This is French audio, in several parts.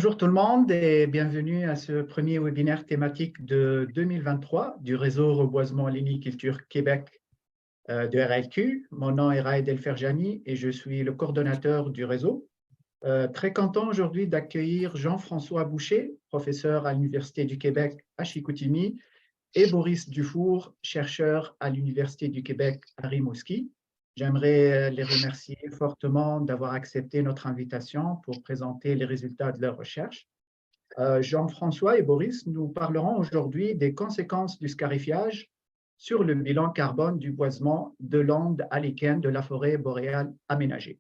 Bonjour tout le monde et bienvenue à ce premier webinaire thématique de 2023 du réseau Reboisement Ligniculture Québec de RLQ. Mon nom est Raed El-Ferjani et je suis le coordonnateur du réseau. Très content aujourd'hui d'accueillir Jean-François Boucher, professeur à l'Université du Québec à Chicoutimi, et Boris Dufour, chercheur à l'Université du Québec à Rimouski. J'aimerais les remercier fortement d'avoir accepté notre invitation pour présenter les résultats de leur recherche. Jean-François et Boris, nous parlerons aujourd'hui des conséquences du scarifiage sur le bilan carbone du boisement de l'onde à lichen de la forêt boréale aménagée.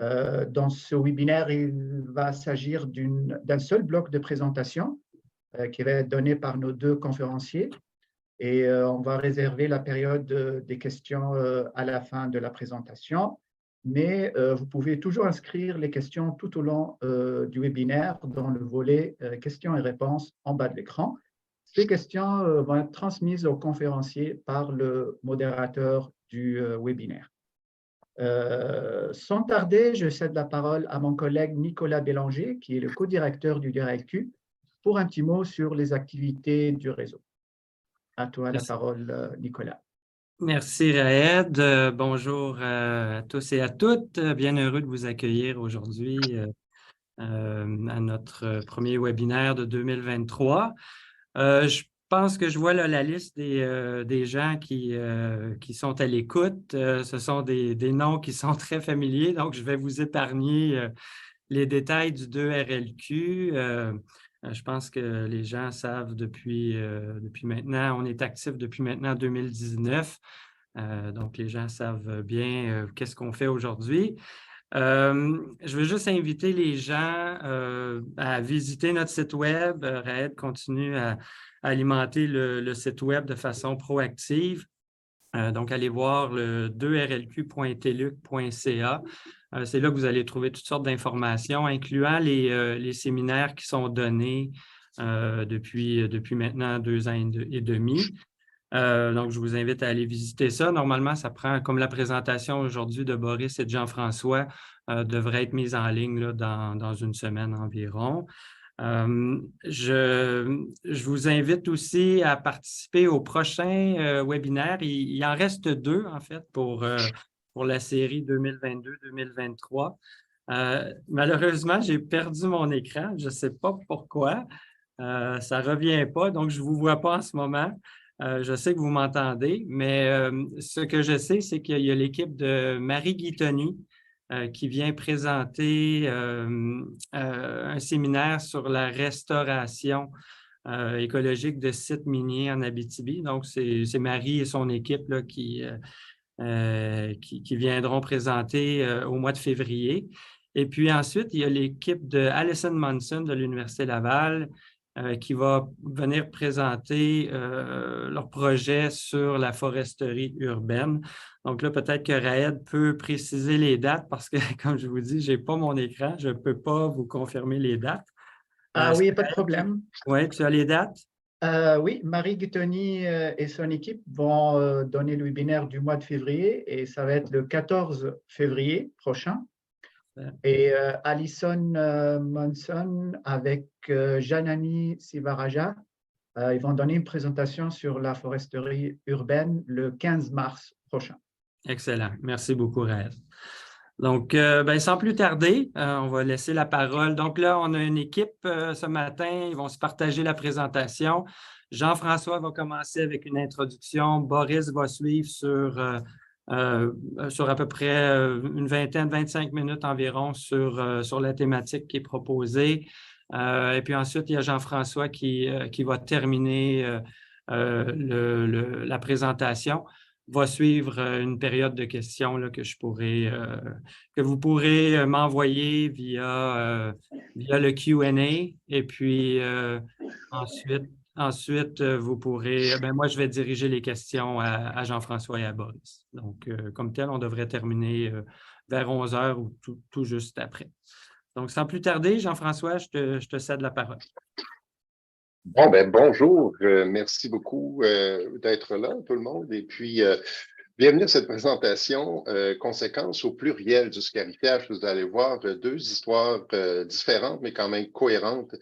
Dans ce webinaire, il va s'agir d'un seul bloc de présentation qui va être donné par nos deux conférenciers. Et on va réserver la période des questions à la fin de la présentation. Mais vous pouvez toujours inscrire les questions tout au long du webinaire dans le volet questions et réponses en bas de l'écran. Ces questions vont être transmises aux conférenciers par le modérateur du webinaire. Sans tarder, je cède la parole à mon collègue Nicolas Bélanger, qui est le co-directeur du DRLQ, pour un petit mot sur les activités du réseau. À toi la parole, Nicolas. Merci, Raed. Bonjour à tous et à toutes. Bien heureux de vous accueillir aujourd'hui à notre premier webinaire de 2023. Je pense que je vois là, la liste des gens qui sont à l'écoute. Ce sont des noms qui sont très familiers, donc je vais vous épargner les détails du 2RLQ. Je pense que les gens savent depuis maintenant, on est actif depuis maintenant 2019. Donc, les gens savent bien qu'est-ce qu'on fait aujourd'hui. Je veux juste inviter les gens à visiter notre site web. Raed continue à alimenter le site web de façon proactive. Donc, allez voir le 2rlq.teluc.ca. C'est là que vous allez trouver toutes sortes d'informations, incluant les séminaires qui sont donnés depuis maintenant 2 ans et demi. Donc, je vous invite à aller visiter ça. Normalement, ça prend, comme la présentation aujourd'hui de Boris et de Jean-François, devrait être mise en ligne là, dans une semaine environ. Je vous invite aussi à participer au prochain webinaire. Il en reste 2, en fait, pour la série 2022-2023. Malheureusement, j'ai perdu mon écran. Je ne sais pas pourquoi. Ça ne revient pas, donc je ne vous vois pas en ce moment. Je sais que vous m'entendez, mais ce que je sais, c'est qu'il y a l'équipe de Marie Guitoni qui vient présenter un séminaire sur la restauration écologique de sites miniers en Abitibi. Donc, c'est Marie et son équipe là, qui viendront présenter au mois de février. Et puis ensuite, il y a l'équipe de Alison Monson de l'Université Laval qui va venir présenter leur projet sur la foresterie urbaine. Donc là, peut-être que Raed peut préciser les dates parce que, comme je vous dis, je n'ai pas mon écran. Je ne peux pas vous confirmer les dates. Oui, pas de problème. Oui, tu as les dates? Oui, Marie Guitoni et son équipe vont donner le webinaire du mois de février et ça va être le 14 février prochain. Et Alison Monson avec Janani Sivaraja, ils vont donner une présentation sur la foresterie urbaine le 15 mars prochain. Excellent. Merci beaucoup, Raed. Donc, sans plus tarder, on va laisser la parole. Donc là, on a une équipe ce matin. Ils vont se partager la présentation. Jean-François va commencer avec une introduction. Boris va suivre sur à peu près une vingtaine, 25 minutes environ sur la thématique qui est proposée. Et puis ensuite, il y a Jean-François qui va terminer la présentation. Va suivre une période de questions là, que vous pourrez m'envoyer via le Q&A. Et puis ensuite, vous pourrez... moi, je vais diriger les questions à Jean-François et à Boris. Donc, comme tel, on devrait terminer vers 11 heures ou tout juste après. Donc, sans plus tarder, Jean-François, je te cède la parole. Bonjour. Merci beaucoup d'être là, tout le monde. Et puis, Bienvenue à cette présentation, conséquence au pluriel du scarifiage. Vous allez voir deux histoires différentes, mais quand même cohérentes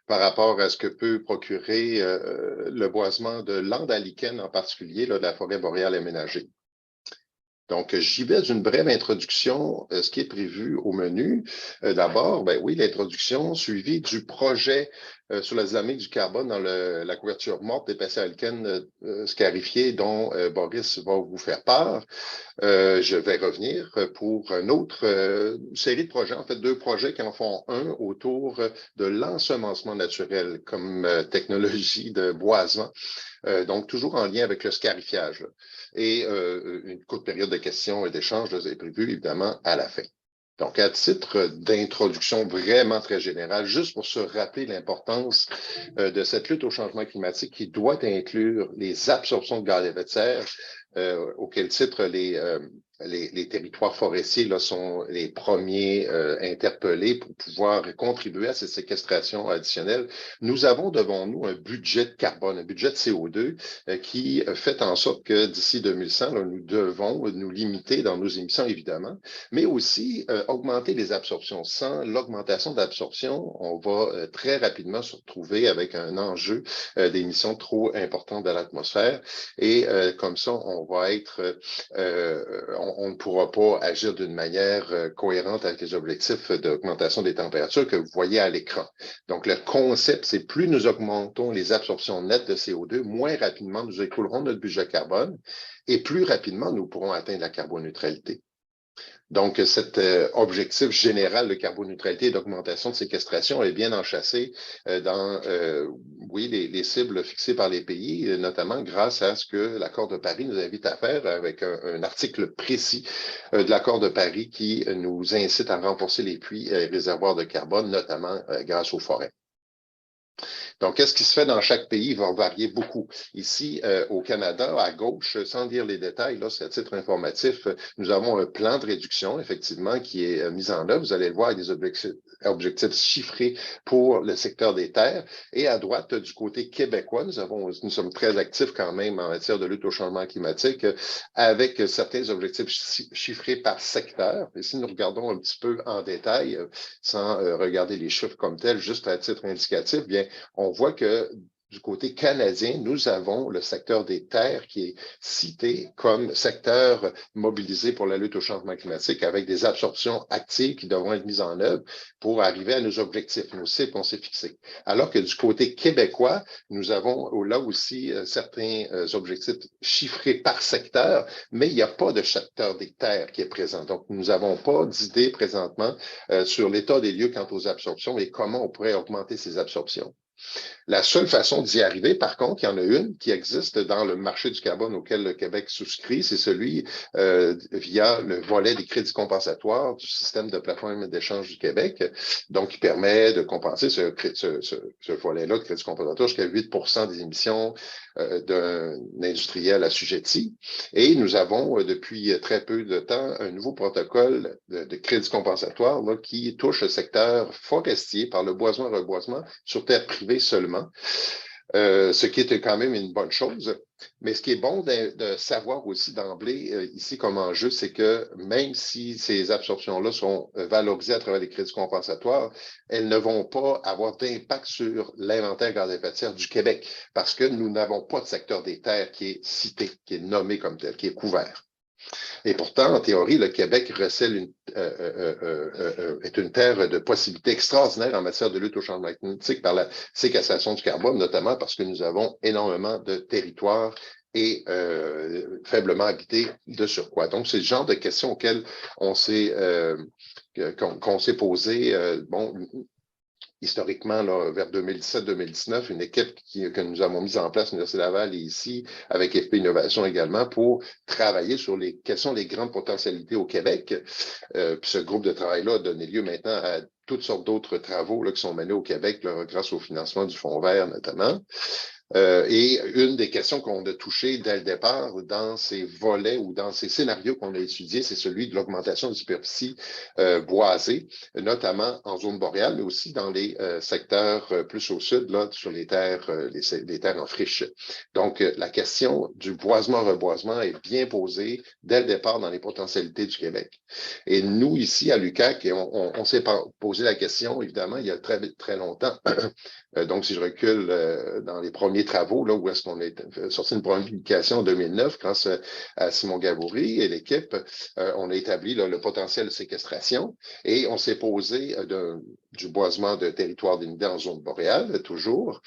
par rapport à ce que peut procurer le boisement de l'Ande lichen, en particulier là, de la forêt boréale aménagée. Donc, j'y vais d'une brève introduction, ce qui est prévu au menu. D'abord, ben oui, l'introduction suivie du projet sur la dynamique du carbone dans la couverture morte d'épaisseur alkène scarifiée dont Boris va vous faire part. Je vais revenir pour une autre série de projets, en fait deux projets qui en font un autour de l'ensemencement naturel comme technologie de boisement. Donc, toujours en lien avec le scarifiage. Et une courte période de questions et d'échanges est prévue, évidemment, à la fin. Donc, à titre d'introduction vraiment très générale, juste pour se rappeler l'importance de cette lutte au changement climatique qui doit inclure les absorptions de gaz à effet de serre, auquel titre les territoires forestiers là, sont les premiers interpellés pour pouvoir contribuer à cette séquestration additionnelle. Nous avons devant nous un budget de carbone, un budget de CO2 qui fait en sorte que d'ici 2100, là, nous devons nous limiter dans nos émissions, évidemment, mais aussi augmenter les absorptions. Sans l'augmentation d'absorption, on va très rapidement se retrouver avec un enjeu d'émissions trop importantes de l'atmosphère et comme ça, on va être on ne pourra pas agir d'une manière cohérente avec les objectifs d'augmentation des températures que vous voyez à l'écran. Donc, le concept, c'est plus nous augmentons les absorptions nettes de CO2, moins rapidement nous écoulerons notre budget carbone et plus rapidement nous pourrons atteindre la carboneutralité. Donc, cet objectif général de carboneutralité et d'augmentation de séquestration est bien enchâssé dans oui, les cibles fixées par les pays, notamment grâce à ce que l'accord de Paris nous invite à faire avec un article précis de l'accord de Paris qui nous incite à renforcer les puits et réservoirs de carbone, notamment grâce aux forêts. Donc, qu'est-ce qui se fait dans chaque pays va varier beaucoup. Ici, au Canada, à gauche, sans dire les détails, là, c'est à titre informatif, nous avons un plan de réduction, effectivement, qui est mis en œuvre. Vous allez le voir, avec des objectifs chiffrés pour le secteur des terres. Et à droite, du côté québécois, nous sommes très actifs quand même en matière de lutte au changement climatique, avec certains objectifs chiffrés par secteur. Et si nous regardons un petit peu en détail, sans regarder les chiffres comme tels, juste à titre indicatif, bien, on voit que du côté canadien, nous avons le secteur des terres qui est cité comme secteur mobilisé pour la lutte au changement climatique avec des absorptions actives qui devront être mises en œuvre pour arriver à nos objectifs, nos cibles qu'on s'est fixés. Alors que du côté québécois, nous avons là aussi certains objectifs chiffrés par secteur, mais il n'y a pas de secteur des terres qui est présent. Donc, nous n'avons pas d'idée présentement sur l'état des lieux quant aux absorptions et comment on pourrait augmenter ces absorptions. La seule façon d'y arriver, par contre, il y en a une qui existe dans le marché du carbone auquel le Québec souscrit, c'est celui via le volet des crédits compensatoires du système de plateforme d'échange du Québec, donc qui permet de compenser ce volet-là de crédits compensatoires jusqu'à 8% des émissions d'un industriel assujetti. Et nous avons depuis très peu de temps un nouveau protocole de crédits compensatoires là, qui touche le secteur forestier par le boisement-reboisement sur terre privée seulement. Ce qui était quand même une bonne chose. Mais ce qui est bon de savoir aussi d'emblée ici comme enjeu, c'est que même si ces absorptions-là sont valorisées à travers les crédits compensatoires, elles ne vont pas avoir d'impact sur l'inventaire gaz à effet de serre du Québec parce que nous n'avons pas de secteur des terres qui est cité, qui est nommé comme tel, qui est couvert. Et pourtant, en théorie, le Québec recèle est une terre de possibilités extraordinaires en matière de lutte au changement climatique par la séquestration du carbone, notamment parce que nous avons énormément de territoires et faiblement habités de surcroît. Donc, c'est le genre de questions auxquelles on s'est qu'on s'est posé. Bon, historiquement, là, vers 2017-2019, une équipe que nous avons mise en place à l'Université Laval et ici, avec FP Innovation également, pour travailler sur quelles sont les grandes potentialités au Québec. Puis ce groupe de travail-là a donné lieu maintenant à toutes sortes d'autres travaux là, qui sont menés au Québec là, grâce au financement du Fonds vert notamment. Et une des questions qu'on a touchées dès le départ dans ces volets ou dans ces scénarios qu'on a étudiés, c'est celui de l'augmentation de superficie boisée, notamment en zone boréale, mais aussi dans les secteurs plus au sud, là, sur les terres en friche. Donc, la question du boisement-reboisement est bien posée dès le départ dans les potentialités du Québec. Et nous, ici, à l'UQAC, on s'est posé la question, évidemment, il y a très, très longtemps. Donc, si je recule dans les premiers travaux, là, où est-ce qu'on est sorti une première publication en 2009, grâce à Simon Gaboury et l'équipe, on a établi là, le potentiel de séquestration et on s'est posé du boisement de territoire dénudé en zone boréale, toujours.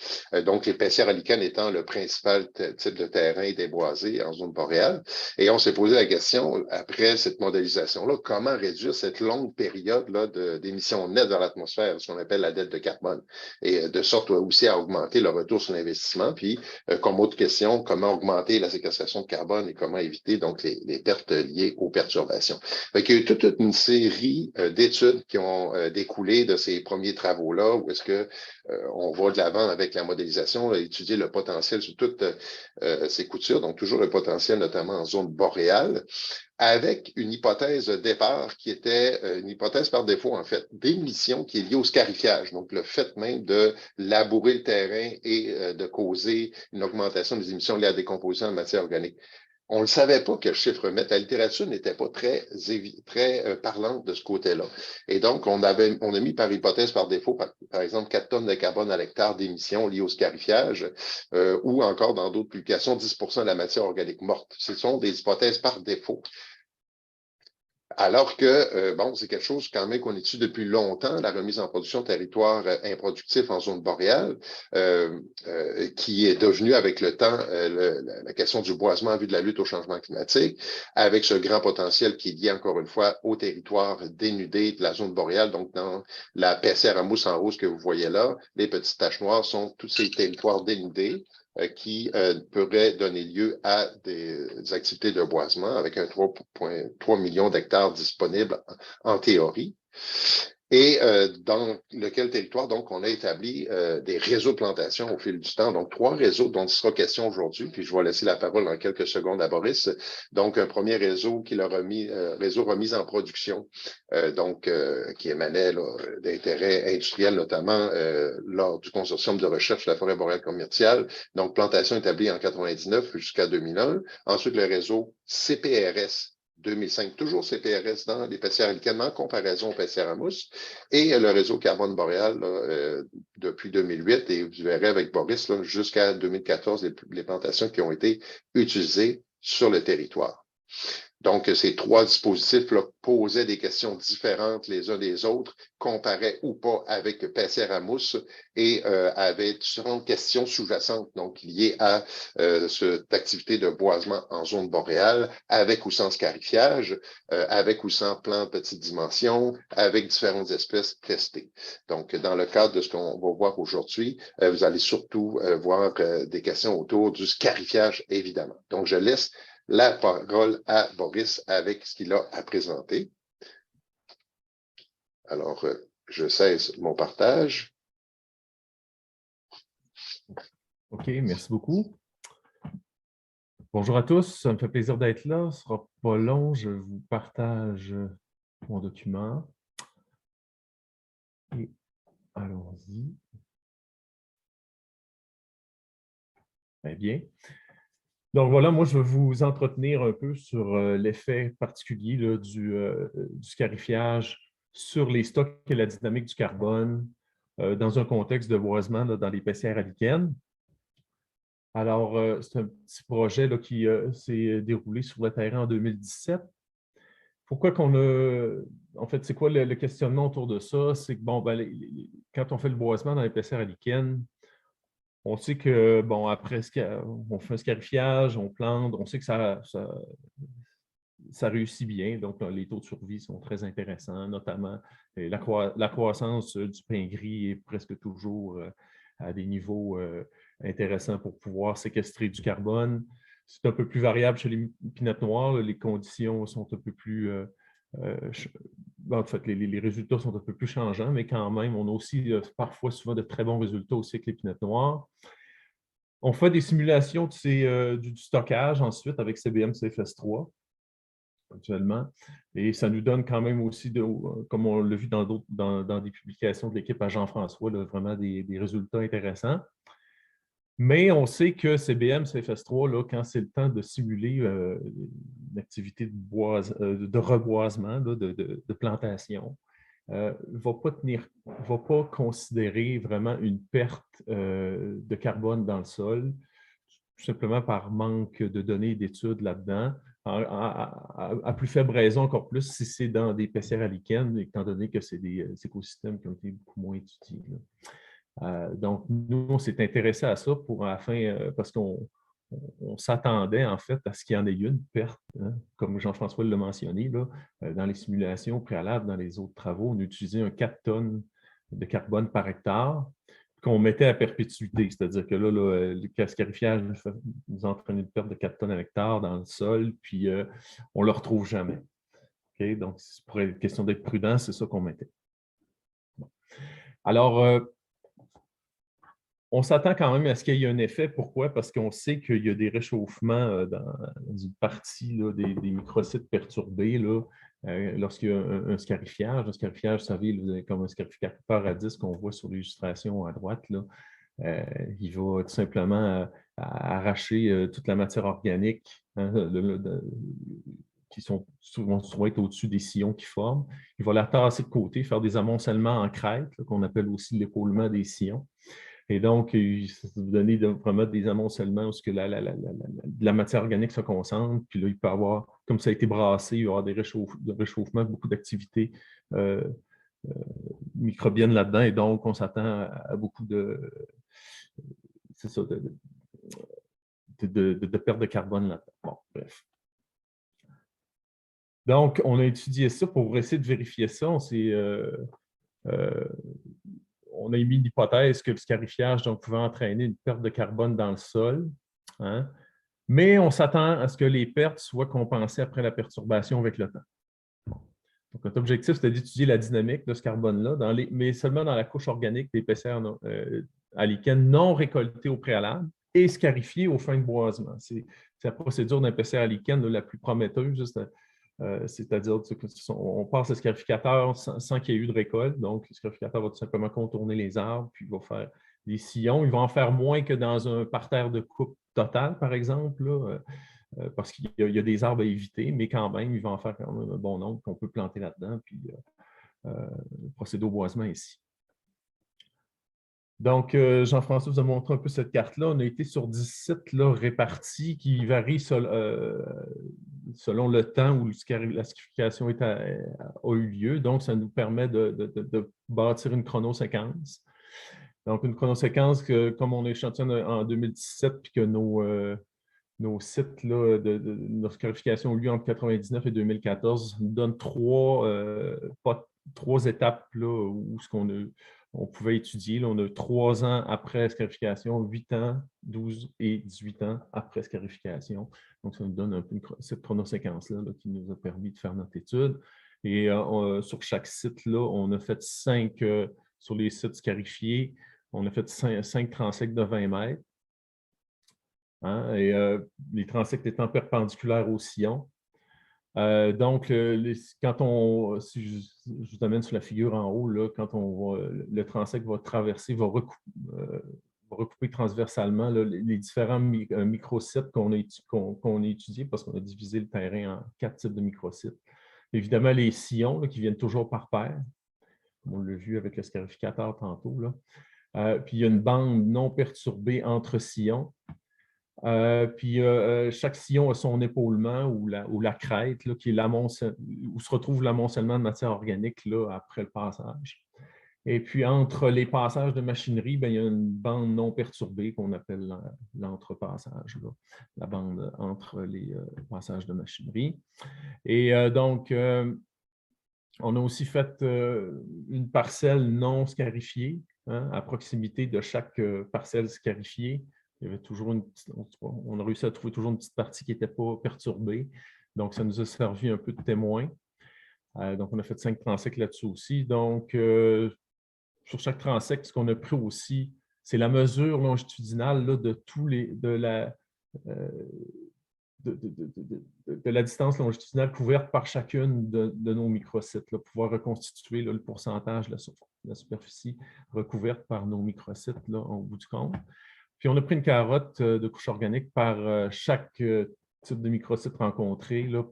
Donc, l'épaisseur alicane étant le principal type de terrain déboisé en zone boréale. Et on s'est posé la question, après cette modélisation-là, comment réduire cette longue période là, d'émissions nettes dans l'atmosphère, ce qu'on appelle la dette de carbone, et de sorte aussi à augmenter le retour sur l'investissement. Puis, comme autre question, comment augmenter la séquestration de carbone et comment éviter donc les pertes liées aux perturbations. Fait qu'il y a eu toute une série d'études qui ont découlé de ces premiers travaux-là, où est-ce que on va de l'avant avec la modélisation, étudier le potentiel sur toutes ces coutures, donc toujours le potentiel notamment en zone boréale, avec une hypothèse de départ qui était une hypothèse par défaut, en fait, d'émission qui est liée au scarifiage. Donc, le fait même de labourer le terrain et de causer une augmentation des émissions liées à la décomposition de matière organique. On ne savait pas quel chiffre mettre. La littérature n'était pas très parlante de ce côté-là. Et donc, on a mis par hypothèse, par défaut, par exemple, 4 tonnes de carbone à l'hectare d'émissions liées au scarifiage, ou encore dans d'autres publications, 10% de la matière organique morte. Ce sont des hypothèses par défaut. Alors que, bon, c'est quelque chose quand même qu'on étudie depuis longtemps, la remise en production de territoires improductifs en zone boréale, qui est devenue avec le temps la question du boisement en vue de la lutte au changement climatique, avec ce grand potentiel qui est lié encore une fois au territoire dénudé de la zone boréale. Donc, dans la PCR à mousse en rose que vous voyez là, les petites taches noires sont tous ces territoires dénudés qui pourrait donner lieu à des activités de boisement avec un 3,3 millions d'hectares disponibles en théorie. Et dans lequel territoire, donc, on a établi des réseaux de plantation au fil du temps. Donc, 3 réseaux dont il sera question aujourd'hui. Puis, je vais laisser la parole dans quelques secondes à Boris. Donc, un premier réseau qui est le réseau remis en production, qui émanait d'intérêts industriels, notamment lors du consortium de recherche de la forêt boréale commerciale. Donc, plantation établie en 99 jusqu'à 2001. Ensuite, le réseau CPRS, 2005, toujours CPRS dans l'épaisseur alicane en comparaison au PCR à mousse, et le réseau carbone boréal depuis 2008, et vous verrez avec Boris jusqu'à 2014 les plantations qui ont été utilisées sur le territoire. Donc, ces 3 dispositifs-là posaient des questions différentes les uns des autres, comparaient ou pas avec PCR à mousse et avaient différentes questions sous-jacentes, donc liées à cette activité de boisement en zone boréale, avec ou sans scarifiage, avec ou sans plan de petite dimension, avec différentes espèces testées. Donc, dans le cadre de ce qu'on va voir aujourd'hui, vous allez surtout voir des questions autour du scarifiage, évidemment. Donc, je laisse la parole à Boris avec ce qu'il a à présenter. Alors, je cesse mon partage. OK, merci beaucoup. Bonjour à tous, ça me fait plaisir d'être là. Ce ne sera pas long, je vous partage mon document. Et allons-y. Très bien. Donc voilà, moi je vais vous entretenir un peu sur l'effet particulier là, du scarifiage sur les stocks et la dynamique du carbone dans un contexte de boisement là, dans les PCR alicane. Alors, c'est un petit projet là, qui s'est déroulé sur le terrain en 2017. Pourquoi qu'on a... En fait, c'est quoi le questionnement autour de ça? C'est que, bon, ben, quand on fait le boisement dans les PCR alicane, on sait que, bon, après, on fait un scarifiage, on plante, on sait que ça réussit bien. Donc, les taux de survie sont très intéressants, notamment la croissance du pain gris est presque toujours à des niveaux intéressants pour pouvoir séquestrer du carbone. C'est un peu plus variable chez les pinottes noires. Les conditions sont un peu plus... en fait, les résultats sont un peu plus changeants, mais quand même, on a aussi parfois souvent de très bons résultats aussi avec les pinottes noires. On fait des simulations du stockage ensuite avec CBM CFS3 actuellement. Et ça nous donne quand même aussi, comme on l'a vu dans des publications de l'équipe à Jean-François, vraiment des résultats intéressants. Mais on sait que CBM, CFS3, là, quand c'est le temps de simuler une activité de reboisement, là, de plantation, ne va pas considérer vraiment une perte de carbone dans le sol, tout simplement par manque de données et d'études là-dedans. À plus faible raison, encore plus si c'est dans des pessières à lichen, étant donné que c'est des écosystèmes qui ont été beaucoup moins étudiés. Donc, nous, on s'est intéressé à ça parce qu'on s'attendait en fait à ce qu'il y en ait une perte, hein, comme Jean-François l'a mentionné, là, dans les simulations préalables, dans les autres travaux, on utilisait un 4 tonnes de carbone par hectare qu'on mettait à perpétuité, c'est-à-dire que là, le scarifiage nous entraîne une perte de 4 tonnes à hectare dans le sol, puis on ne le retrouve jamais. Okay? Donc, pour une question d'être prudent, c'est ça qu'on mettait. Bon. Alors, on s'attend quand même à ce qu'il y ait un effet. Pourquoi? Parce qu'on sait qu'il y a des réchauffements dans une partie là, des microcytes perturbés là, lorsqu'il y a un scarifiage. Un scarifiage, vous savez, comme un scarificateur à disque qu'on voit sur l'illustration à droite, là, il va tout simplement arracher toute la matière organique hein, qui vont souvent être au-dessus des sillons qui forment. Il va la tasser de côté, faire des amoncellements en crête, qu'on appelle aussi l'écoulement des sillons. Et donc, ça va vous donner vraiment des amoncellements où la matière organique se concentre. Puis là, il peut y avoir, comme ça a été brassé, il va y avoir des réchauffements, beaucoup d'activités microbiennes là-dedans. Et donc, on s'attend à beaucoup de perte de carbone là-dedans. Bon, bref. Donc, on a étudié ça pour essayer de vérifier ça. On a émis l'hypothèse que le scarifiage pouvait entraîner une perte de carbone dans le sol, hein? Mais on s'attend à ce que les pertes soient compensées après la perturbation avec le temps. Donc, notre objectif, c'était d'étudier la dynamique de ce carbone-là, mais seulement dans la couche organique d'épaisseur à lichen non récoltée au préalable et scarifiée aux fins de boisement. C'est la procédure d'épaisseur à lichen la plus prometteuse, c'est-à-dire qu'on passe le scarificateur sans qu'il y ait eu de récolte. Donc, le scarificateur va tout simplement contourner les arbres, puis il va faire des sillons. Il va en faire moins que dans un parterre de coupe total, par exemple, là, parce qu'il y a des arbres à éviter, mais quand même, il va en faire quand même un bon nombre qu'on peut planter là-dedans, puis procéder au boisement ici. Donc, Jean-François vous a montré un peu cette carte-là. On a été sur 10 sites là, répartis qui varient selon le temps où la scarification a eu lieu. Donc, ça nous permet de bâtir une chronoséquence. Donc, une chronoséquence que, comme on échantillonne en 2017, puis que nos sites là, de scarification ont eu lieu entre 1999 et 2014, nous donnent trois étapes là, où on pouvait étudier. Là, on a 3 ans après scarification, 8 ans, 12 et 18 ans après scarification. Donc, ça nous donne un peu cette chronoséquence-là là, qui nous a permis de faire notre étude. Et sur chaque site, là, on a fait 5, sur les sites scarifiés, on a fait 5 transects de 20 mètres. Hein, et les transects étant perpendiculaires au sillon. Donc, si je vous amène sur la figure en haut, là, quand le transect va traverser, va recouper transversalement là, les différents microsites qu'on a étudiés parce qu'on a divisé le terrain en 4 types de microsites. Évidemment, les sillons là, qui viennent toujours par paire, comme on l'a vu avec le scarificateur tantôt. Là. Puis, il y a une bande non perturbée entre sillons. Puis chaque sillon a son épaulement ou la crête, là, qui est où se retrouve l'amoncellement de matière organique là, après le passage. Et puis entre les passages de machinerie, bien, il y a une bande non perturbée qu'on appelle l'entrepassage, la bande entre les passages de machinerie. Et donc, on a aussi fait une parcelle non scarifiée hein, à proximité de chaque parcelle scarifiée. Il y avait toujours on a réussi à trouver toujours une petite partie qui n'était pas perturbée. Donc, ça nous a servi un peu de témoin. Donc, on a fait 5 transects là-dessus aussi. Donc, sur chaque transect, ce qu'on a pris aussi c'est la mesure longitudinale là, de la distance longitudinale couverte par chacune de nos microsites, là, pouvoir reconstituer là, le pourcentage de la superficie recouverte par nos microsites là, au bout du compte. Puis on a pris une carotte de couche organique par chaque type de microsite rencontré, là,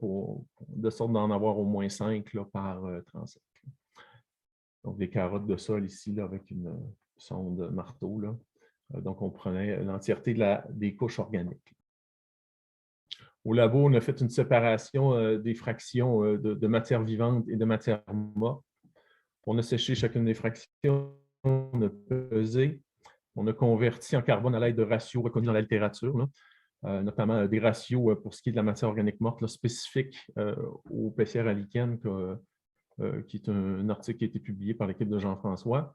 de sorte d'en avoir au moins 5 là, par transect. Donc des carottes de sol ici là, avec une sonde marteau. Là. Donc on prenait l'entièreté des couches organiques. Au labo, on a fait une séparation des fractions de matière vivante et de matière morte. On a séché chacune des fractions, on a pesé, on a converti en carbone à l'aide de ratios reconnus dans la littérature, notamment des ratios pour ce qui est de la matière organique morte là, spécifiques au PCR à lichen, qui est un article qui a été publié par l'équipe de Jean-François.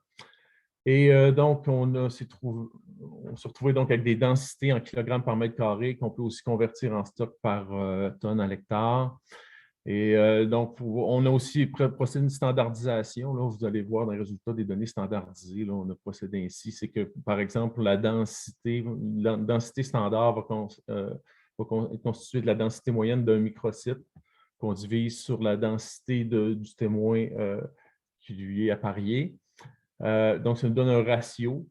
Et donc, on s'est retrouvé donc avec des densités en kilogrammes par mètre carré qu'on peut aussi convertir en stock par tonne à l'hectare. Et donc, on a aussi procédé à une standardisation. Là, vous allez voir dans les résultats des données standardisées. Là, on a procédé ainsi. C'est que, par exemple, la densité standard va constituer de la densité moyenne d'un microsite qu'on divise sur la densité du témoin qui lui est apparié. Donc, ça nous donne un ratio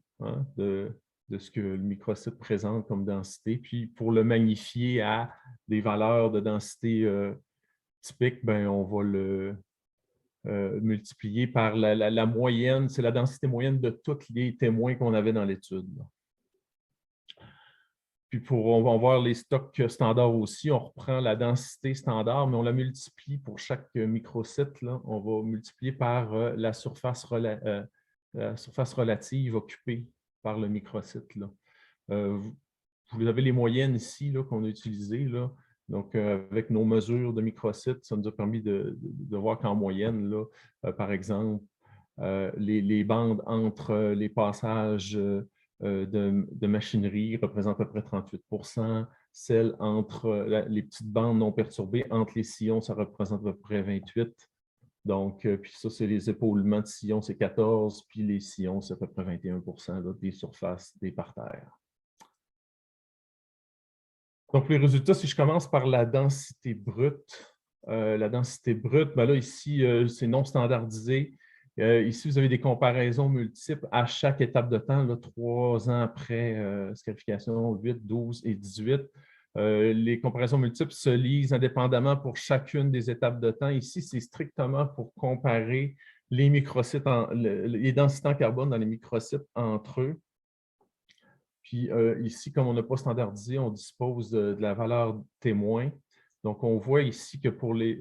de ce que le microsite présente comme densité. Puis, pour le magnifier à des valeurs de densité typiques, ben, on va le multiplier par la moyenne. C'est la densité moyenne de tous les témoins qu'on avait dans l'étude. Puis, on va voir les stocks standards aussi. On reprend la densité standard, mais on la multiplie pour chaque microsite. Là, on va multiplier par la surface relative occupée par le microsite. Là. Vous avez les moyennes ici qu'on a utilisées. Là. Donc, avec nos mesures de microsites, ça nous a permis de voir qu'en moyenne, là, par exemple, les bandes entre les passages de machinerie représentent à peu près 38 %. Celles entre les petites bandes non perturbées, entre les sillons, ça représente à peu près 28 %. Donc, puis ça, c'est les épaulements de sillons, c'est 14 %, puis les sillons, c'est à peu près 21 % là, des surfaces des parterres. Donc, les résultats, si je commence par la densité brute, ben là, ici, c'est non standardisé. Ici, vous avez des comparaisons multiples à chaque étape de temps, là, 3 ans après scarification, 8, 12 et 18. Les comparaisons multiples se lisent indépendamment pour chacune des étapes de temps. Ici, c'est strictement pour comparer les microsites, les densités en carbone dans les microsites entre eux. Puis ici, comme on n'a pas standardisé, on dispose de la valeur témoin. Donc, on voit ici que pour il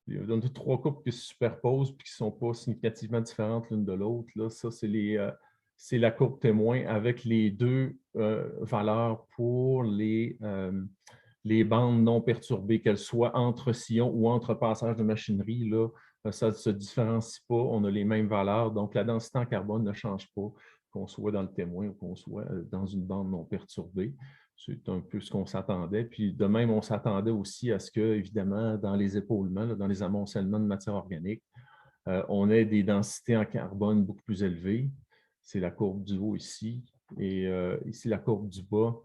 y a 3 courbes qui se superposent et qui ne sont pas significativement différentes l'une de l'autre. Ça, c'est la courbe témoin avec les deux valeurs pour les bandes non perturbées, qu'elles soient entre sillons ou entre passages de machinerie. Là, ça ne se différencie pas, on a les mêmes valeurs. Donc, la densité en carbone ne change pas, qu'on soit dans le témoin ou qu'on soit dans une bande non perturbée. C'est un peu ce qu'on s'attendait. Puis de même, on s'attendait aussi à ce que, évidemment, dans les épaulements, là, dans les amoncellements de matière organique, on ait des densités en carbone beaucoup plus élevées. C'est la courbe du haut ici. Et ici, la courbe du bas,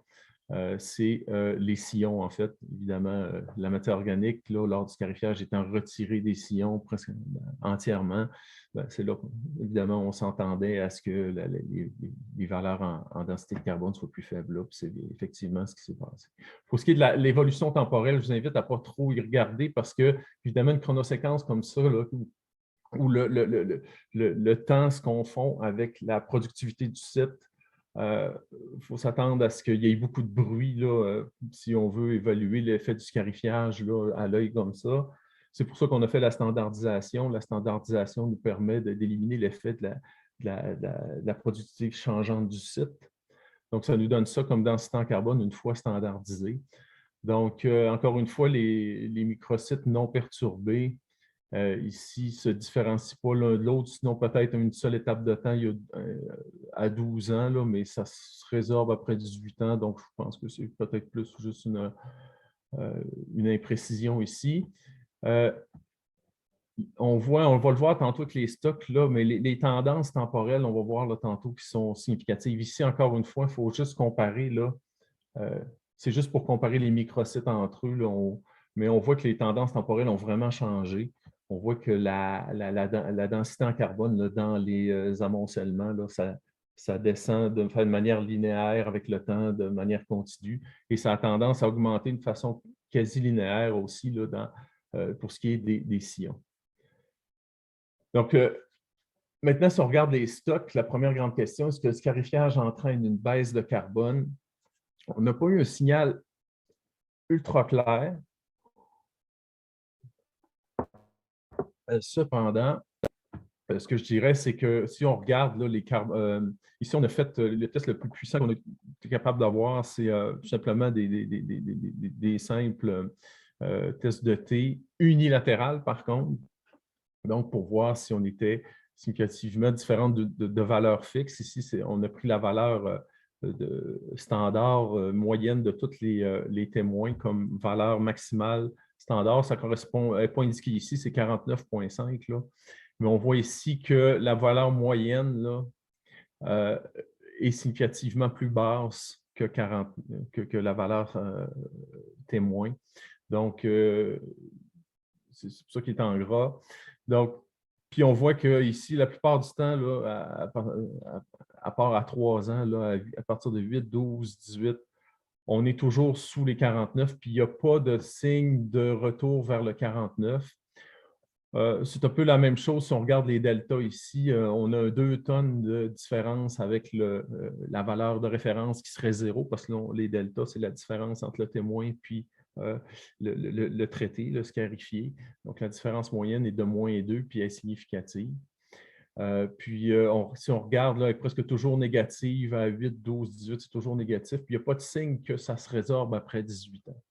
c'est les sillons, en fait. Évidemment, la matière organique, là, lors du scarifiage, étant retirée des sillons presque entièrement, ben, c'est là, évidemment, on s'entendait à ce que les valeurs en densité de carbone soient plus faibles. C'est effectivement ce qui s'est passé. Pour ce qui est de l'évolution temporelle, je vous invite à ne pas trop y regarder parce que, évidemment, une chronoséquence comme ça, là, où le temps se confond avec la productivité du site, il faut s'attendre à ce qu'il y ait beaucoup de bruit là, si on veut évaluer l'effet du scarifiage là, à l'œil comme ça. C'est pour ça qu'on a fait la standardisation. La standardisation nous permet d'éliminer l'effet de la productivité changeante du site. Donc, ça nous donne ça comme densité en carbone une fois standardisé. Donc, encore une fois, les microsites non perturbés ici ne se différencient pas l'un de l'autre, sinon peut-être une seule étape de temps à 12 ans, là, mais ça se résorbe après 18 ans, donc je pense que c'est peut-être plus juste une imprécision ici. on va le voir tantôt avec les stocks, là, mais les tendances temporelles, on va voir là, tantôt qui sont significatives. Ici, encore une fois, il faut juste comparer. Là, c'est juste pour comparer les microsites entre eux, là, mais on voit que les tendances temporelles ont vraiment changé. On voit que la densité en carbone là, dans les amoncellements, là, ça descend de manière linéaire avec le temps, de manière continue, et ça a tendance à augmenter de façon quasi linéaire aussi là, pour ce qui est des sillons. Donc, maintenant, si on regarde les stocks, la première grande question, est-ce que le scarifiage entraîne une baisse de carbone? On n'a pas eu un signal ultra clair. Cependant, ce que je dirais, c'est que si on regarde là, ici, on a fait le test le plus puissant qu'on est capable d'avoir, c'est tout simplement des simples tests de T unilatéral, par contre. Donc, pour voir si on était significativement différent de valeurs fixes. Ici, on a pris la valeur standard moyenne de tous les témoins comme valeur maximale standard. Ça correspond, le point indiqué ici, c'est 49,5. Mais on voit ici que la valeur moyenne là, est significativement plus basse que la valeur témoin. Donc, c'est pour ça qu'il est en gras. Donc, puis on voit qu'ici, la plupart du temps, là, à part à 3 ans, là, à partir de 8, 12, 18, on est toujours sous les 49, puis il n'y a pas de signe de retour vers le 49. C'est un peu la même chose si on regarde les deltas ici. On a 2 tonnes de différence avec la valeur de référence qui serait 0, parce que là, les deltas, c'est la différence entre le témoin puis le traité, le scarifié. Donc, la différence moyenne est de -2, puis elle est significative. Si on regarde, là, elle est presque toujours négative à 8, 12, 18, c'est toujours négatif. Puis il n'y a pas de signe que ça se résorbe après 18 ans.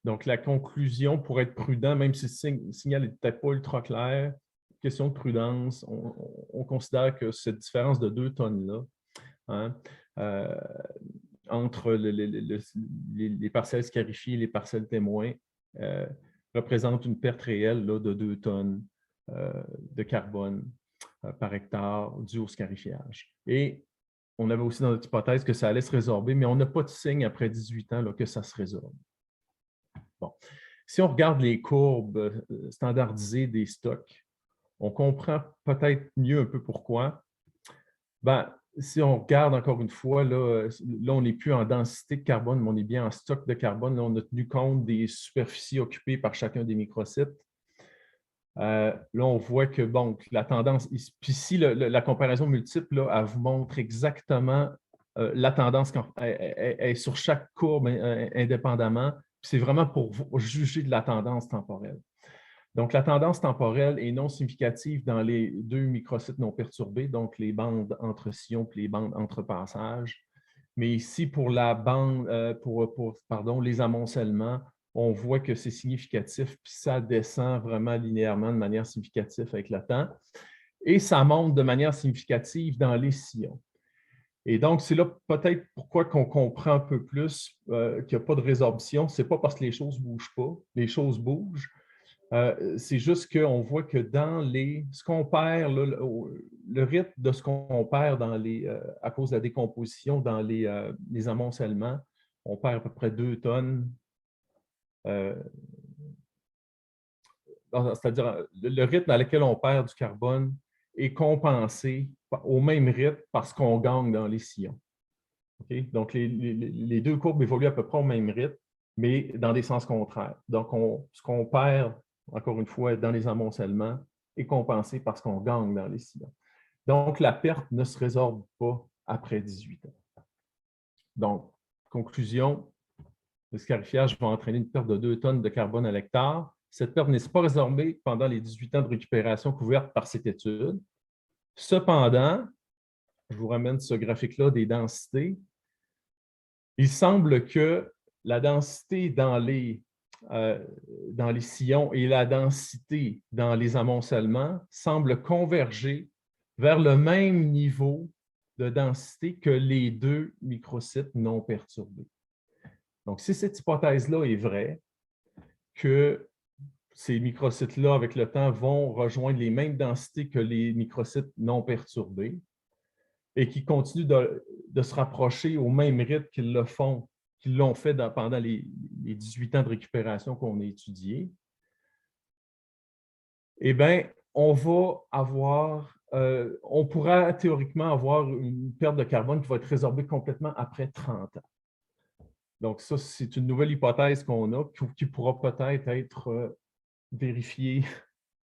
Donc, la conclusion, pour être prudent, même si le signal n'est peut-être pas ultra clair, question de prudence, on considère que cette différence de 2 tonnes-là, hein, entre les parcelles scarifiées et les parcelles témoins, représente une perte réelle là, de 2 tonnes de carbone par hectare dû au scarifiage. Et on avait aussi dans notre hypothèse que ça allait se résorber, mais on n'a pas de signe après 18 ans là, que ça se résorbe. Bon. Si on regarde les courbes standardisées des stocks, on comprend peut-être mieux un peu pourquoi. Ben, si on regarde encore une fois, là on n'est plus en densité de carbone, mais on est bien en stock de carbone. Là, on a tenu compte des superficies occupées par chacun des microsites. Là, on voit que bon, la tendance, puis ici, la comparaison multiple, là, elle vous montre exactement la tendance est sur chaque courbe indépendamment. C'est vraiment pour juger de la tendance temporelle. Donc, la tendance temporelle est non significative dans les 2 microsites non perturbés, donc les bandes entre sillons et les bandes entre passages. Mais ici, pour la bande, les amoncellements, on voit que c'est significatif, puis ça descend vraiment linéairement de manière significative avec le temps. Et ça monte de manière significative dans les sillons. Et donc, c'est là peut-être pourquoi qu'on comprend un peu plus qu'il n'y a pas de résorption. Ce n'est pas parce que les choses ne bougent pas, les choses bougent. C'est juste qu'on voit que dans ce qu'on perd, le rythme de ce qu'on perd à cause de la décomposition dans les amoncellements, on perd à peu près 2 tonnes. C'est-à-dire le rythme à lequel on perd du carbone est compensé au même rythme parce qu'on gagne dans les sillons. Okay? Donc, les 2 courbes évoluent à peu près au même rythme, mais dans des sens contraires. Donc, ce qu'on perd, encore une fois, dans les amoncellements est compensé parce qu'on gagne dans les sillons. Donc, la perte ne se résorbe pas après 18 ans. Donc, conclusion, le scarifiage va entraîner une perte de 2 tonnes de carbone à l'hectare. Cette perte n'est pas résorbée pendant les 18 ans de récupération couvertes par cette étude. Cependant, je vous ramène ce graphique-là des densités. Il semble que la densité dans les sillons et la densité dans les amoncellements semblent converger vers le même niveau de densité que les 2 microsites non perturbés. Donc, si cette hypothèse-là est vraie, que ces microcytes-là, avec le temps, vont rejoindre les mêmes densités que les microcytes non perturbés et qui continuent de se rapprocher au même rythme qu'ils l'ont fait pendant les 18 ans de récupération qu'on a étudiés, eh bien, on pourra théoriquement avoir une perte de carbone qui va être résorbée complètement après 30 ans. Donc, ça, c'est une nouvelle hypothèse qu'on a qui pourra peut-être être vérifiée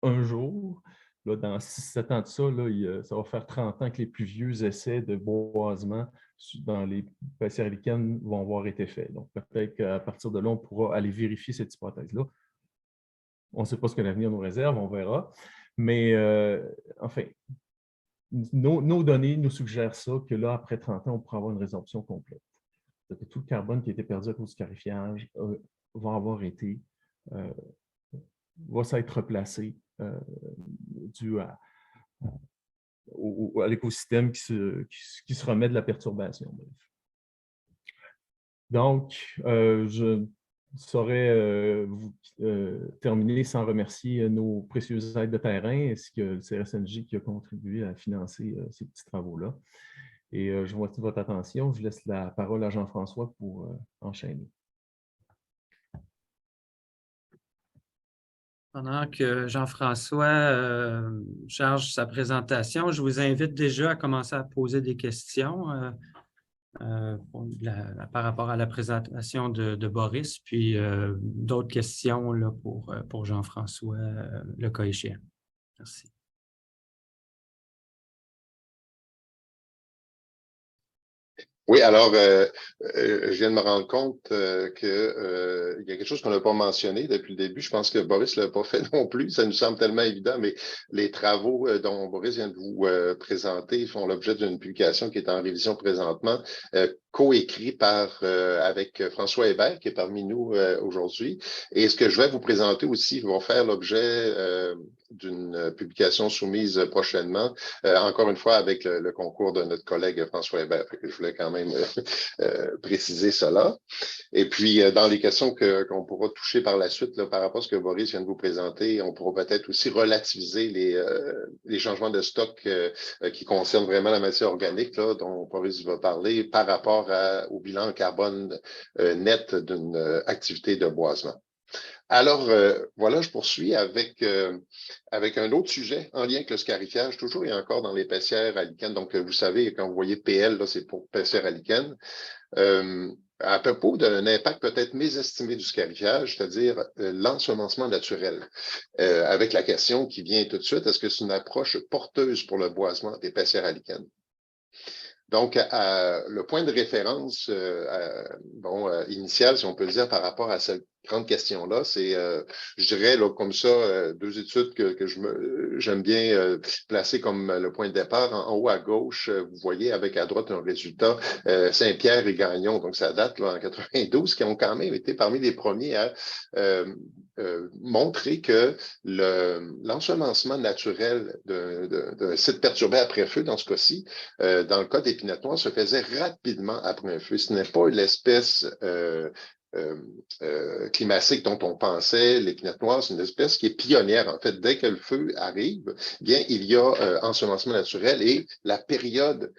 un jour. Là, dans 6-7 ans de ça, là, ça va faire 30 ans que les plus vieux essais de boisement dans les glacières aliciennes vont avoir été faits. Donc, peut-être qu'à partir de là, on pourra aller vérifier cette hypothèse-là. On ne sait pas ce que l'avenir nous réserve, on verra. Mais enfin, nos données nous suggèrent ça, que là, après 30 ans, on pourra avoir une résorption complète. Que tout le carbone qui a été perdu à cause du scarifiage va s'être replacé dû à l'écosystème qui se remet de la perturbation. Donc, je ne saurais vous terminer sans remercier nos précieuses aides de terrain ainsi que le CRSNJ qui a contribué à financer ces petits travaux-là. Et je vous remercie de votre attention. Je laisse la parole à Jean-François pour enchaîner. Pendant que Jean-François charge sa présentation, je vous invite déjà à commencer à poser des questions par rapport à la présentation de Boris, puis d'autres questions là, pour Jean-François, le cas échéant. Merci. Oui, alors, je viens de me rendre compte qu'il y a quelque chose qu'on n'a pas mentionné depuis le début. Je pense que Boris ne l'a pas fait non plus. Ça nous semble tellement évident, mais les travaux dont Boris vient de vous présenter font l'objet d'une publication qui est en révision présentement, coécrit avec François Hébert, qui est parmi nous aujourd'hui. Et ce que je vais vous présenter aussi va faire l'objet d'une publication soumise prochainement, encore une fois avec le concours de notre collègue François Hébert. Je voulais quand même préciser cela. Et puis, dans les questions qu'on pourra toucher par la suite, là, par rapport à ce que Boris vient de vous présenter, on pourra peut-être aussi relativiser les changements de stock qui concernent vraiment la matière organique, là, dont Boris va parler, par rapport au bilan carbone net d'une activité de boisement. Alors, voilà, je poursuis avec un autre sujet en lien avec le scarifiage, toujours et encore dans les paissières aliciennes. Donc, vous savez, quand vous voyez PL, c'est pour paissières aliciennes. À propos d'un impact peut-être mésestimé du scarifiage, c'est-à-dire l'ensemencement naturel, avec la question qui vient tout de suite, est-ce que c'est une approche porteuse pour le boisement des paissières aliciennes? Donc, le point de référence initial, si on peut le dire, par rapport à cette grande question-là, c'est, je dirais, là, comme ça, deux études que j'aime bien placer comme le point de départ. En haut à gauche, vous voyez avec à droite un résultat, Saint-Pierre et Gagnon, donc ça date là, en 92, qui ont quand même été parmi les premiers à montrer que l'ensemencement naturel d'un site perturbé après feu, dans ce cas-ci, dans le cas des Pinot Noirs, se faisait rapidement après un feu. Ce n'est pas l'espèce climatique dont on pensait. Les Pinot Noirs, c'est une espèce qui est pionnière. En fait, dès que le feu arrive, bien, il y a ensemencement naturel et la période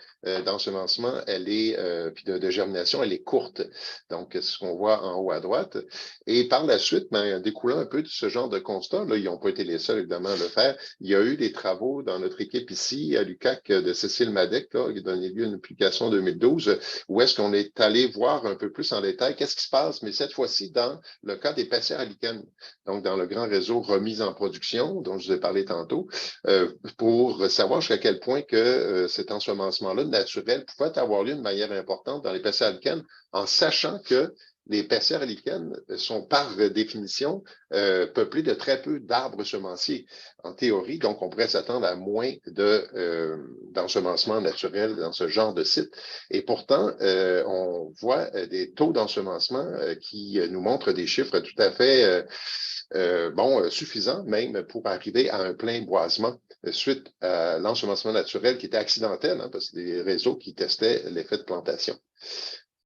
d'ensemencement, puis de germination, elle est courte. Donc, c'est ce qu'on voit en haut à droite. Et par la suite, découlant un peu de ce genre de constat, là, ils n'ont pas été les seuls, évidemment, à le faire. Il y a eu des travaux dans notre équipe ici, à l'UQAC, de Cécile Madec, là, qui a donné lieu à une publication en 2012, où est-ce qu'on est allé voir un peu plus en détail qu'est-ce qui se passe, mais cette fois-ci dans le cas des paissières aliciennes, donc dans le grand réseau remise en production, dont je vous ai parlé tantôt, pour savoir jusqu'à quel point que cet ensemencement-là naturel pouvait avoir lieu de manière importante dans les paissières aliciennes, en sachant que les paissières aliciennes sont par définition peuplées de très peu d'arbres semenciers. En théorie, donc, on pourrait s'attendre à moins d'ensemencement naturel dans ce genre de site. Et pourtant, on voit des taux d'ensemencement qui nous montrent des chiffres tout à fait suffisants, même pour arriver à un plein boisement suite à l'ensemencement naturel qui était accidentel, hein, parce que c'est des réseaux qui testaient l'effet de plantation.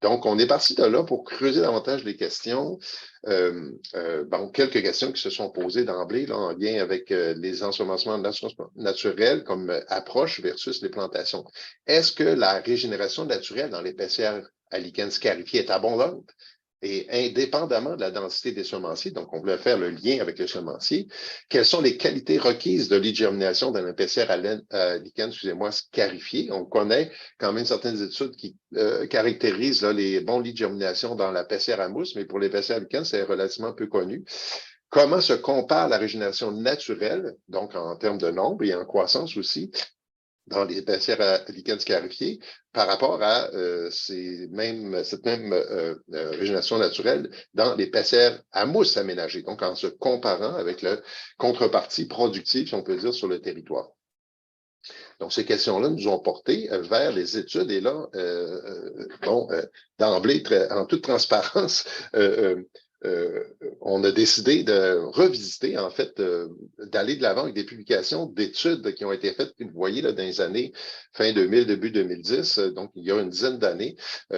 Donc, on est parti de là pour creuser davantage les questions. Quelques questions qui se sont posées d'emblée là, en lien avec les ensemencements naturels comme approche versus les plantations. Est-ce que la régénération naturelle dans l'épaisseur à lichen scarifié est abondante? Et indépendamment de la densité des semenciers, donc on voulait faire le lien avec le semencier, quelles sont les qualités requises de lit de germination dans l'épaisseur à lichen, scarifié? On connaît quand même certaines études qui caractérisent là, les bons lits de germination dans l'épaisseur à mousse, mais pour l'épaisseur à lichen, c'est relativement peu connu. Comment se compare la régénération naturelle, donc en termes de nombre et en croissance aussi, dans les épaisseurs à lichen scarifié par rapport à cette même régénération naturelle dans l'épaisseur à mousse aménagée, donc en se comparant avec la contrepartie productive, si on peut dire, sur le territoire. Donc, ces questions-là nous ont porté vers les études et là, d'emblée, en toute transparence, on a décidé de revisiter, en fait, d'aller de l'avant avec des publications d'études qui ont été faites, vous voyez, là, dans les années fin 2000, début 2010, donc il y a une dizaine d'années,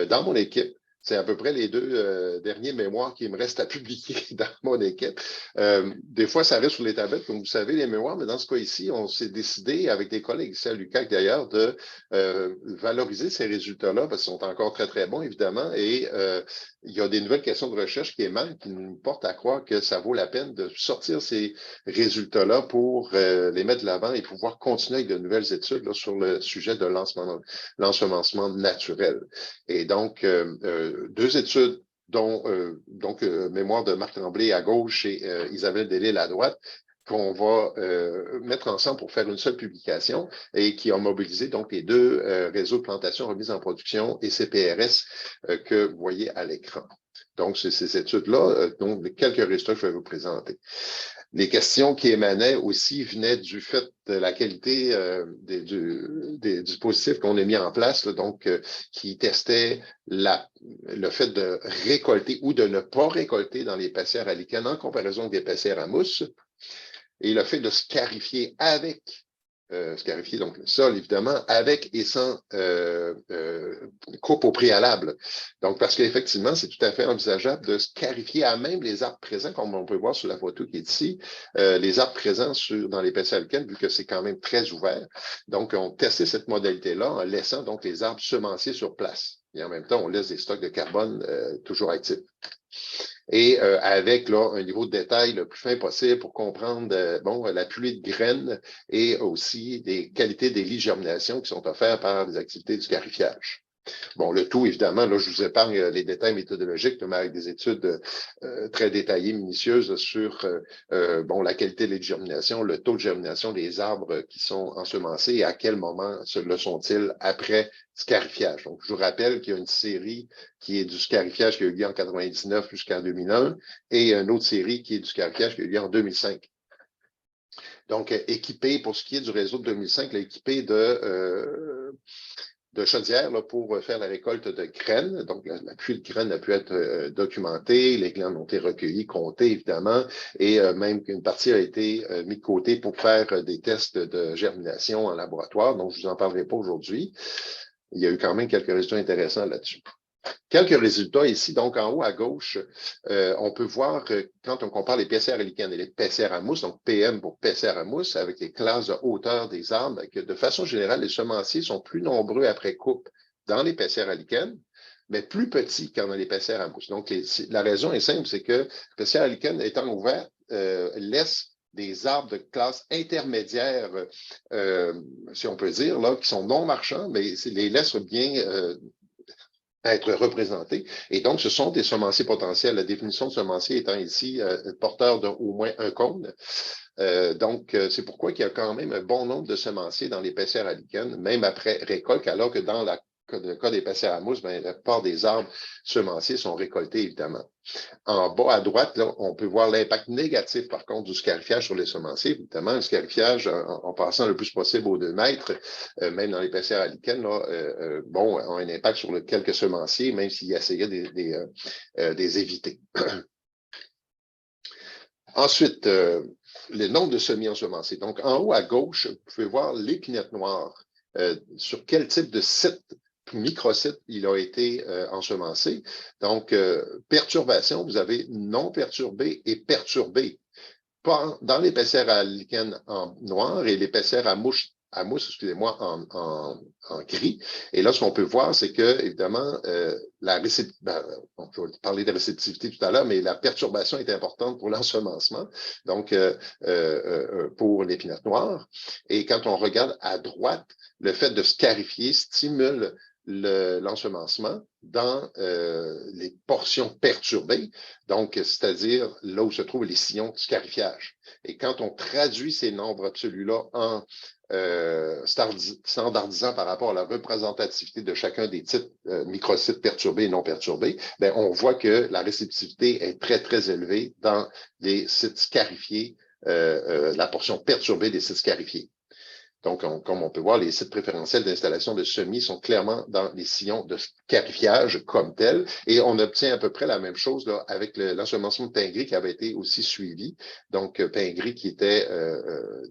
dans mon équipe. C'est à peu près les deux derniers mémoires qui me restent à publier dans mon équipe. Des fois, ça reste sur les tablettes, comme vous savez, les mémoires, mais dans ce cas ici, on s'est décidé, avec des collègues ici à l'UQAC d'ailleurs, de valoriser ces résultats-là, parce qu'ils sont encore très, très bons, évidemment, et il y a des nouvelles questions de recherche qui émanent, qui nous portent à croire que ça vaut la peine de sortir ces résultats-là pour les mettre de l'avant et pouvoir continuer avec de nouvelles études là, sur le sujet de l'ensemencement naturel. Et donc, deux études, dont mémoire de Marc Tremblay à gauche et Isabelle Delisle à droite, qu'on va mettre ensemble pour faire une seule publication et qui ont mobilisé donc les deux réseaux de plantation remise en production et CPRS que vous voyez à l'écran. Donc, c'est ces études-là, donc quelques résultats que je vais vous présenter. Les questions qui émanaient aussi venaient du fait de la qualité des dispositifs qu'on a mis en place, là, donc qui testaient le fait de récolter ou de ne pas récolter dans l'épaisseur à lichen en comparaison avec l'épaisseur à mousse, et le fait de scarifier avec scarifier donc le sol, évidemment, avec et sans coupe au préalable. Donc, parce qu'effectivement, c'est tout à fait envisageable de scarifier à même les arbres présents, comme on peut voir sur la photo qui est ici, les arbres présents dans l'épaisseur à lichen, vu que c'est quand même très ouvert. Donc, on testait cette modalité-là en laissant donc les arbres semenciers sur place. Et en même temps, on laisse des stocks de carbone toujours actifs. Et avec là, un niveau de détail le plus fin possible pour comprendre la pluie de graines et aussi des qualités des lits de germination qui sont offerts par les activités du scarifiage. Bon, le tout, évidemment, là, je vous épargne les détails méthodologiques, mais avec des études très détaillées, minutieuses sur la qualité des lits de germination, le taux de germination des arbres qui sont ensemencés et à quel moment le sont-ils après scarifiage. Donc, je vous rappelle qu'il y a une série qui est du scarifiage qui a eu lieu en 1999 jusqu'en 2001 et une autre série qui est du scarifiage qui a eu lieu en 2005. Donc, équipé, pour ce qui est du réseau de 2005, équipé de chaudière là, pour faire la récolte de graines. Donc, la pluie de graines a pu être documentée, les graines ont été recueillies, comptées, évidemment, et même qu'une partie a été mise de côté pour faire des tests de germination en laboratoire. Donc, je ne vous en parlerai pas aujourd'hui. Il y a eu quand même quelques résultats intéressants là-dessus. Quelques résultats ici, donc en haut à gauche, on peut voir quand on compare l'épaisseur à lichen et l'épaisseur à mousse, donc PM pour épaisseur à mousse, avec les classes de hauteur des arbres, que de façon générale, les semenciers sont plus nombreux après coupe dans l'épaisseur à lichen, mais plus petits qu'en l'épaisseur à mousse. Donc, la raison est simple, c'est que l'épaisseur à lichen étant ouverte, laisse des arbres de classe intermédiaire, si on peut dire, là, qui sont non marchands, mais les laisse bien être représentés. Et donc, ce sont des semenciers potentiels. La définition de semencier étant ici porteur d'au moins un cône. Donc, c'est pourquoi il y a quand même un bon nombre de semenciers dans l'épaisseur à lichen, même après récolte, alors que dans le cas d'épaisseur à mousse, la plupart des arbres semenciers sont récoltés, évidemment. En bas à droite, là, on peut voir l'impact négatif, par contre, du scarifiage sur les semenciers. Évidemment, le scarifiage, en passant le plus possible aux 2 mètres, même dans l'épaisseur à lichen, là, a un impact sur quelques semenciers, même s'ils essayaient des éviter. Ensuite, le nombre de semis ensemencés. Donc, en haut à gauche, vous pouvez voir l'épinette noire. Sur quel type de site microcyte il a été ensemencé. Donc, perturbation, vous avez non perturbé et perturbé. Dans l'épaisseur à lichen en noir et l'épaisseur à mousse, excusez-moi, en gris. Et là, ce qu'on peut voir, c'est que, évidemment, on peut parler de réceptivité tout à l'heure, mais la perturbation est importante pour l'ensemencement, donc pour l'épinette noire. Et quand on regarde à droite, le fait de scarifier stimule l'ensemencement dans les portions perturbées, donc c'est-à-dire là où se trouvent les sillons de scarifiage. Et quand on traduit ces nombres absolus-là en standardisant par rapport à la représentativité de chacun des types microcytes perturbés et non perturbés, bien, on voit que la réceptivité est très, très élevée dans les sites scarifiés, la portion perturbée des sites scarifiés. Donc, comme on peut voir, les sites préférentiels d'installation de semis sont clairement dans les sillons de scarifiage comme tels. Et on obtient à peu près la même chose là, avec l'ensemencement de pain gris qui avait été aussi suivi. Donc, pain gris qui était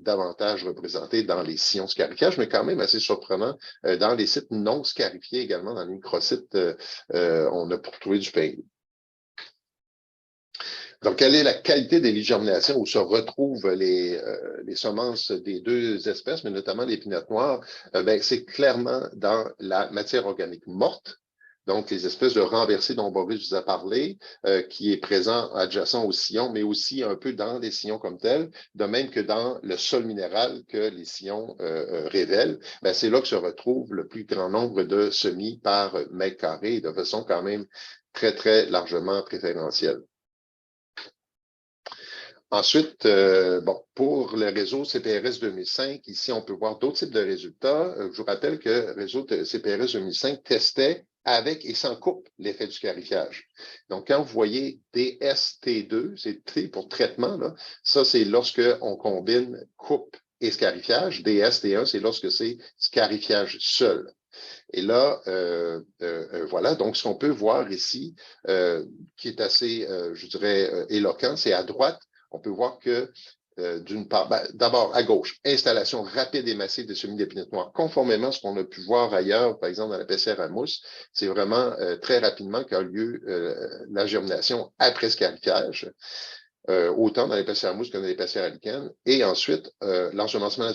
davantage représenté dans les sillons de scarifiage, mais quand même assez surprenant dans les sites non scarifiés également, dans les microsites, on a trouvé du pain gris. Donc, quelle est la qualité des lits de germination où se retrouvent les semences des deux espèces, mais notamment l'épinette noire? C'est clairement dans la matière organique morte, donc les espèces de renversés dont Boris vous a parlé, qui est présent adjacent aux sillons, mais aussi un peu dans les sillons comme tels, de même que dans le sol minéral que les sillons révèlent. C'est là que se retrouve le plus grand nombre de semis par mètre carré, de façon quand même très, très largement préférentielle. Ensuite, pour le réseau CPRS 2005, ici, on peut voir d'autres types de résultats. Je vous rappelle que le réseau CPRS 2005 testait avec et sans coupe l'effet du scarifiage. Donc, quand vous voyez DST2, c'est T pour traitement, là, ça, c'est lorsque on combine coupe et scarifiage. DST1, c'est lorsque c'est scarifiage seul. Et là, voilà, donc ce qu'on peut voir ici, qui est assez, je dirais, éloquent, c'est à droite, on peut voir que, d'une part, d'abord, à gauche, installation rapide et massive des semis d'épinette noire, conformément à ce qu'on a pu voir ailleurs, par exemple dans la PCR à mousse, c'est vraiment très rapidement qu'a lieu la germination après scarifiage. Autant dans les PCR à mousse que dans les PCR à lichen. Et ensuite, l'ensemencement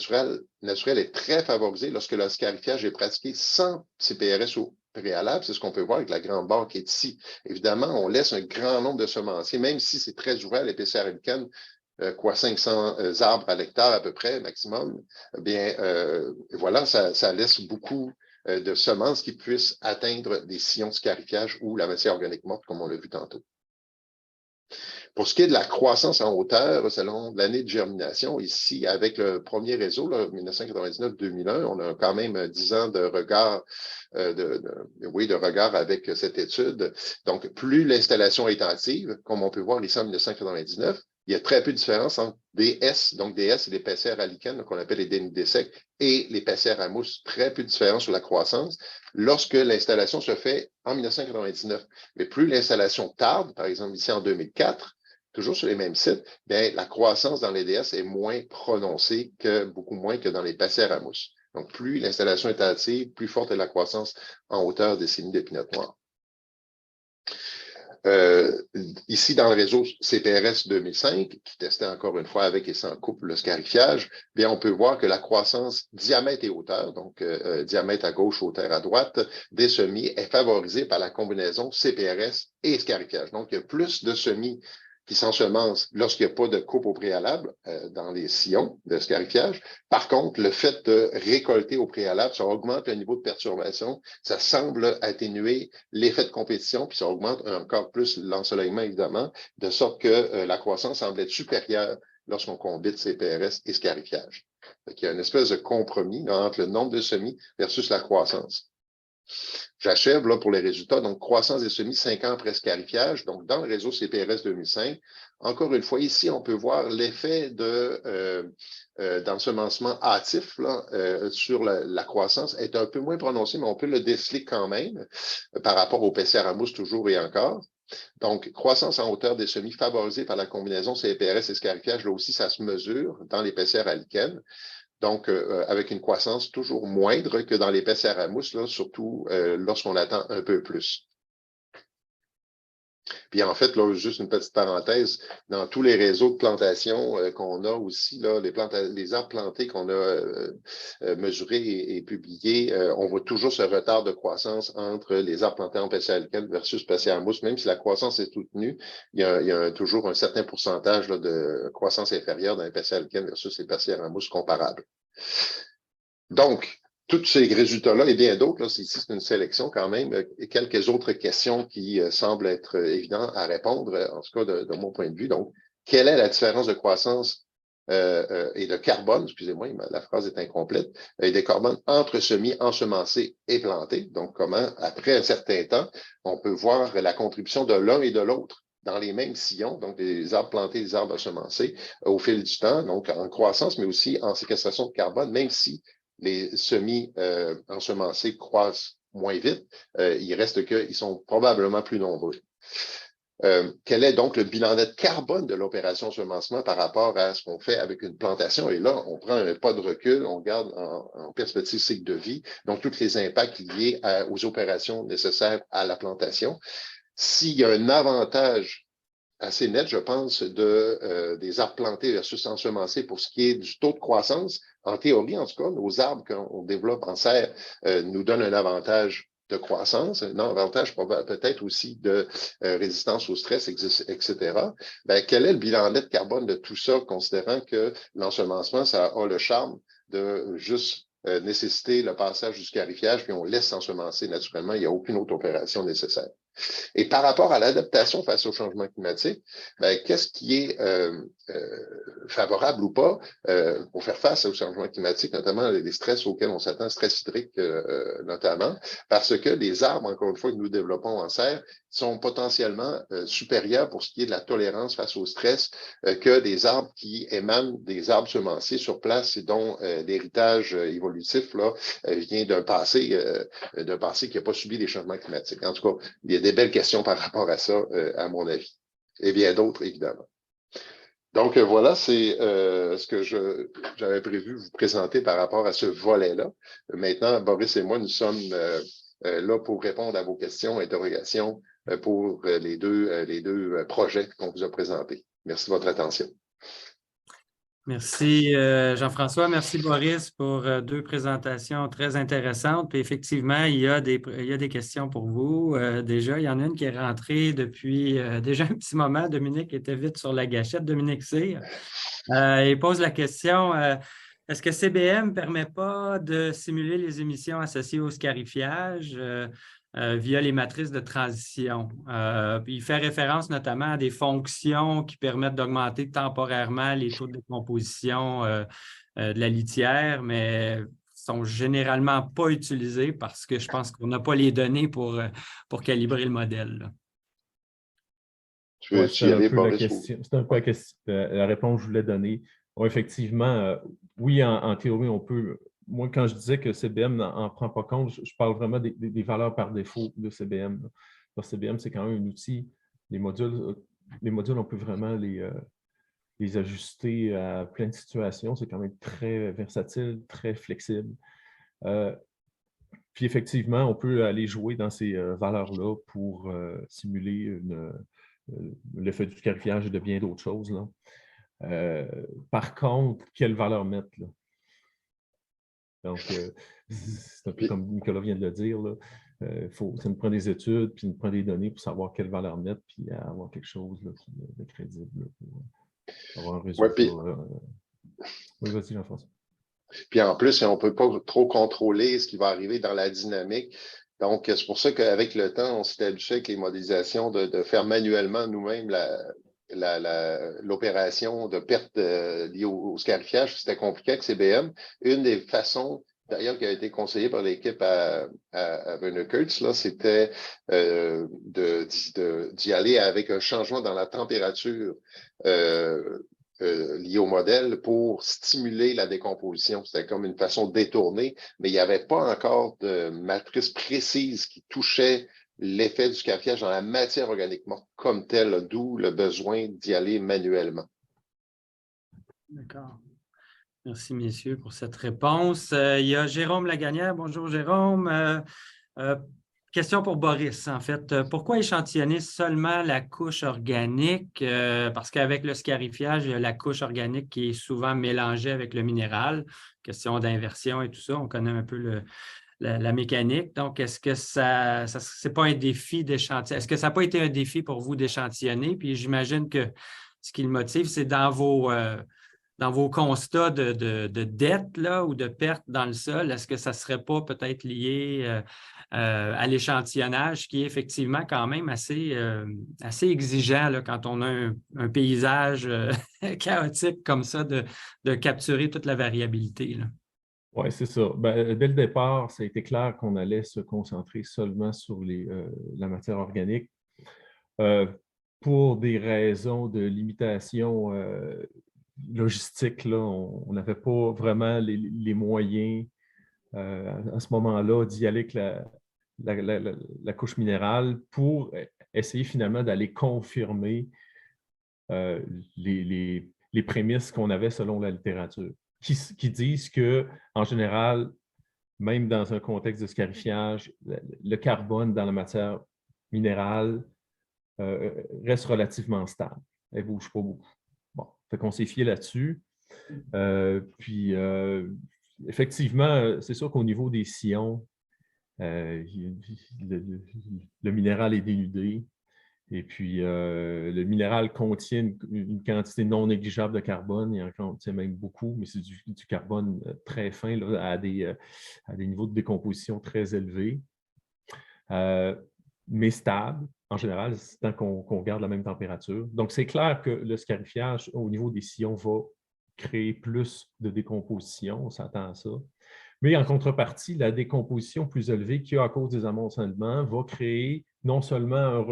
naturel est très favorisé lorsque le scarifiage est pratiqué sans CPRS au préalable. C'est ce qu'on peut voir avec la grande barre qui est ici. Évidemment, on laisse un grand nombre de semenciers, même si c'est très ouvert, les PCR à lichen, 500 arbres à l'hectare à peu près, maximum. Eh bien, voilà, ça laisse beaucoup de semences qui puissent atteindre des sillons de scarifiage ou la matière organique morte, comme on l'a vu tantôt. Pour ce qui est de la croissance en hauteur, selon l'année de germination, ici, avec le premier réseau, 1999-2001, on a quand même 10 ans de regard, de regard avec cette étude. Donc, plus l'installation est active, comme on peut voir ici en 1999, il y a très peu de différence entre DS, donc DS, c'est les PCR à lichen, qu'on appelle les dénudés secs, et les PCR à mousse, très peu de différence sur la croissance, lorsque l'installation se fait en 1999. Mais plus l'installation tarde, par exemple ici en 2004, toujours sur les mêmes sites, bien, la croissance dans les DS est moins prononcée beaucoup moins que dans les PCR à mousse. Donc, plus l'installation est active, plus forte est la croissance en hauteur des semis d'épinette noire. Ici, dans le réseau CPRS 2005, qui testait encore une fois avec et sans coupe le scarifiage, bien, on peut voir que la croissance diamètre et hauteur, donc diamètre à gauche, hauteur à droite, des semis est favorisée par la combinaison CPRS et scarifiage. Donc, il y a plus de semis qui s'ensemencent lorsqu'il n'y a pas de coupe au préalable dans les sillons de scarifiage. Par contre, le fait de récolter au préalable, ça augmente le niveau de perturbation, ça semble atténuer l'effet de compétition, puis ça augmente encore plus l'ensoleillement, évidemment, de sorte que la croissance semble être supérieure lorsqu'on combine CPRS et scarifiage. Donc, il y a une espèce de compromis là, entre le nombre de semis versus la croissance. J'achève là pour les résultats. Donc, croissance des semis 5 ans après scarifiage. Donc, dans le réseau CPRS 2005, encore une fois, ici, on peut voir l'effet d'ensemencement hâtif là, sur la croissance est un peu moins prononcé, mais on peut le déceler quand même par rapport au PCR à mousse toujours et encore. Donc, croissance en hauteur des semis favorisée par la combinaison CPRS et scarifiage, là aussi, ça se mesure dans les PCR à lichen. donc avec une croissance toujours moindre que dans l'épaisseur à mousse, là, surtout lorsqu'on attend un peu plus. Puis en fait, là, juste une petite parenthèse, dans tous les réseaux de plantation qu'on a aussi, là, les arbres plantés qu'on a mesurés et publiés, on voit toujours ce retard de croissance entre les arbres plantés en pêcher alcane versus pêcher en mousse. Même si la croissance est soutenue, il y a toujours un certain pourcentage là, de croissance inférieure dans les pêcher alcane versus les pêcher en mousse comparables. Donc, tous ces résultats-là et bien d'autres, ici c'est une sélection quand même, et quelques autres questions qui semblent être évidentes à répondre, en tout cas de mon point de vue. Donc, quelle est la différence de croissance et de carbone, excusez-moi, la phrase est incomplète, et de carbone entre semis ensemencés et plantés. Donc, comment, après un certain temps, on peut voir la contribution de l'un et de l'autre dans les mêmes sillons, donc des arbres plantés, des arbres ensemencés, au fil du temps, donc en croissance, mais aussi en séquestration de carbone, même si les semis ensemencés croissent moins vite, il reste qu'ils sont probablement plus nombreux. Quel est donc le bilan net carbone de l'opération ensemencement par rapport à ce qu'on fait avec une plantation? Et là, on prend un pas de recul, on regarde en perspective cycle de vie, donc tous les impacts liés aux opérations nécessaires à la plantation. S'il y a un avantage assez net, je pense, des arbres plantés versus ensemencés pour ce qui est du taux de croissance. En théorie, en tout cas, nos arbres qu'on développe en serre nous donnent un avantage de croissance, un avantage peut-être aussi de résistance au stress, etc. Ben, quel est le bilan net carbone de tout ça, considérant que l'ensemencement, ça a le charme de juste nécessiter le passage du scarifiage, puis on laisse s'ensemencer naturellement, il n'y a aucune autre opération nécessaire. Et par rapport à l'adaptation face au changement climatique, ben, qu'est-ce qui est favorable ou pas pour faire face au changement climatique, notamment les stress auxquels on s'attend, stress hydrique notamment, parce que les arbres, encore une fois, que nous développons en serre, sont potentiellement supérieurs pour ce qui est de la tolérance face au stress que des arbres qui émanent des arbres semencés sur place et dont l'héritage évolutif là, vient d'un passé qui n'a pas subi les changements climatiques. En tout cas, il y a des belles questions par rapport à ça, à mon avis. Et bien d'autres, évidemment. Donc, voilà, c'est ce que j'avais prévu vous présenter par rapport à ce volet-là. Maintenant, Boris et moi, nous sommes là pour répondre à vos questions, interrogations pour les deux projets qu'on vous a présentés. Merci de votre attention. Merci Jean-François, merci Boris pour deux présentations très intéressantes. Puis effectivement, il y a des questions pour vous. Déjà, il y en a une qui est rentrée depuis déjà un petit moment. Dominique était vite sur la gâchette. Dominique Cyr. Il pose la question, est-ce que CBM ne permet pas de simuler les émissions associées au scarifiage via les matrices de transition? Il fait référence notamment à des fonctions qui permettent d'augmenter temporairement les taux de décomposition de la litière, mais ne sont généralement pas utilisées parce que je pense qu'on n'a pas les données pour calibrer le modèle. Là. Tu veux y aller, Boris? C'est un peu la réponse que je voulais donner. Bon, effectivement, oui, en théorie, on peut. Moi, quand je disais que CBM n'en prend pas compte, je parle vraiment des valeurs par défaut de CBM. Parce que CBM, c'est quand même un outil. Les modules, on peut vraiment les ajuster à plein de situations. C'est quand même très versatile, très flexible. Puis effectivement, on peut aller jouer dans ces valeurs-là pour simuler l'effet du scarifiage et de bien d'autres choses. Là. Par contre, quelle valeur mettre? Là? Donc, c'est un peu comme Nicolas vient de le dire. Là. Ça nous prend des études, puis ça nous prend des données pour savoir quelle valeur mettre, puis avoir quelque chose là, de crédible là, pour avoir un résultat. Oui, vas-y, Jean-François. Puis en plus, on ne peut pas trop contrôler ce qui va arriver dans la dynamique. Donc, c'est pour ça qu'avec le temps, on s'est habitué avec les modélisations de faire manuellement nous-mêmes l'opération de perte liée au scarifiage. C'était compliqué avec CBM. Une des façons, d'ailleurs, qui a été conseillée par l'équipe à Werner Kurtz, là, c'était d'y aller avec un changement dans la température lié au modèle pour stimuler la décomposition. C'était comme une façon détournée, mais il n'y avait pas encore de matrice précise qui touchait l'effet du scarifiage dans la matière organique morte comme telle, d'où le besoin d'y aller manuellement. D'accord. Merci, messieurs, pour cette réponse. Il y a Jérôme Lagagnère. Bonjour, Jérôme. Question pour Boris, en fait. Pourquoi échantillonner seulement la couche organique? Parce qu'avec le scarifiage, il y a la couche organique qui est souvent mélangée avec le minéral. Question d'inversion et tout ça. On connaît un peu la mécanique. Donc, est-ce que c'est pas un défi d'échantillonner? Est-ce que ça n'a pas été un défi pour vous d'échantillonner? Puis j'imagine que ce qui le motive, c'est dans vos constats de dette là, ou de perte dans le sol, est-ce que ça ne serait pas peut-être lié à l'échantillonnage qui est effectivement quand même assez exigeant là, quand on a un paysage chaotique comme ça, de capturer toute la variabilité, là? Oui, c'est ça. Dès le départ, ça a été clair qu'on allait se concentrer seulement sur la matière organique. Pour des raisons de limitation logistique, là, on n'avait pas vraiment les moyens à ce moment-là d'y aller avec la couche minérale pour essayer finalement d'aller confirmer les prémices qu'on avait selon la littérature, qui disent qu'en général, même dans un contexte de scarifiage, le carbone dans la matière minérale reste relativement stable. Elle ne bouge pas beaucoup. Bon, fait qu'on s'est fié là-dessus. Effectivement, c'est sûr qu'au niveau des sillons, le minéral est dénudé. Et puis, le minéral contient une quantité non négligeable de carbone. Il en contient même beaucoup, mais c'est du carbone très fin, là, à des niveaux de décomposition très élevés. Mais stable, en général, tant qu'on garde la même température. Donc, c'est clair que le scarifiage, au niveau des sillons, va créer plus de décomposition, on s'attend à ça. Mais en contrepartie, la décomposition plus élevée qu'il y a à cause des amoncellements va créer non seulement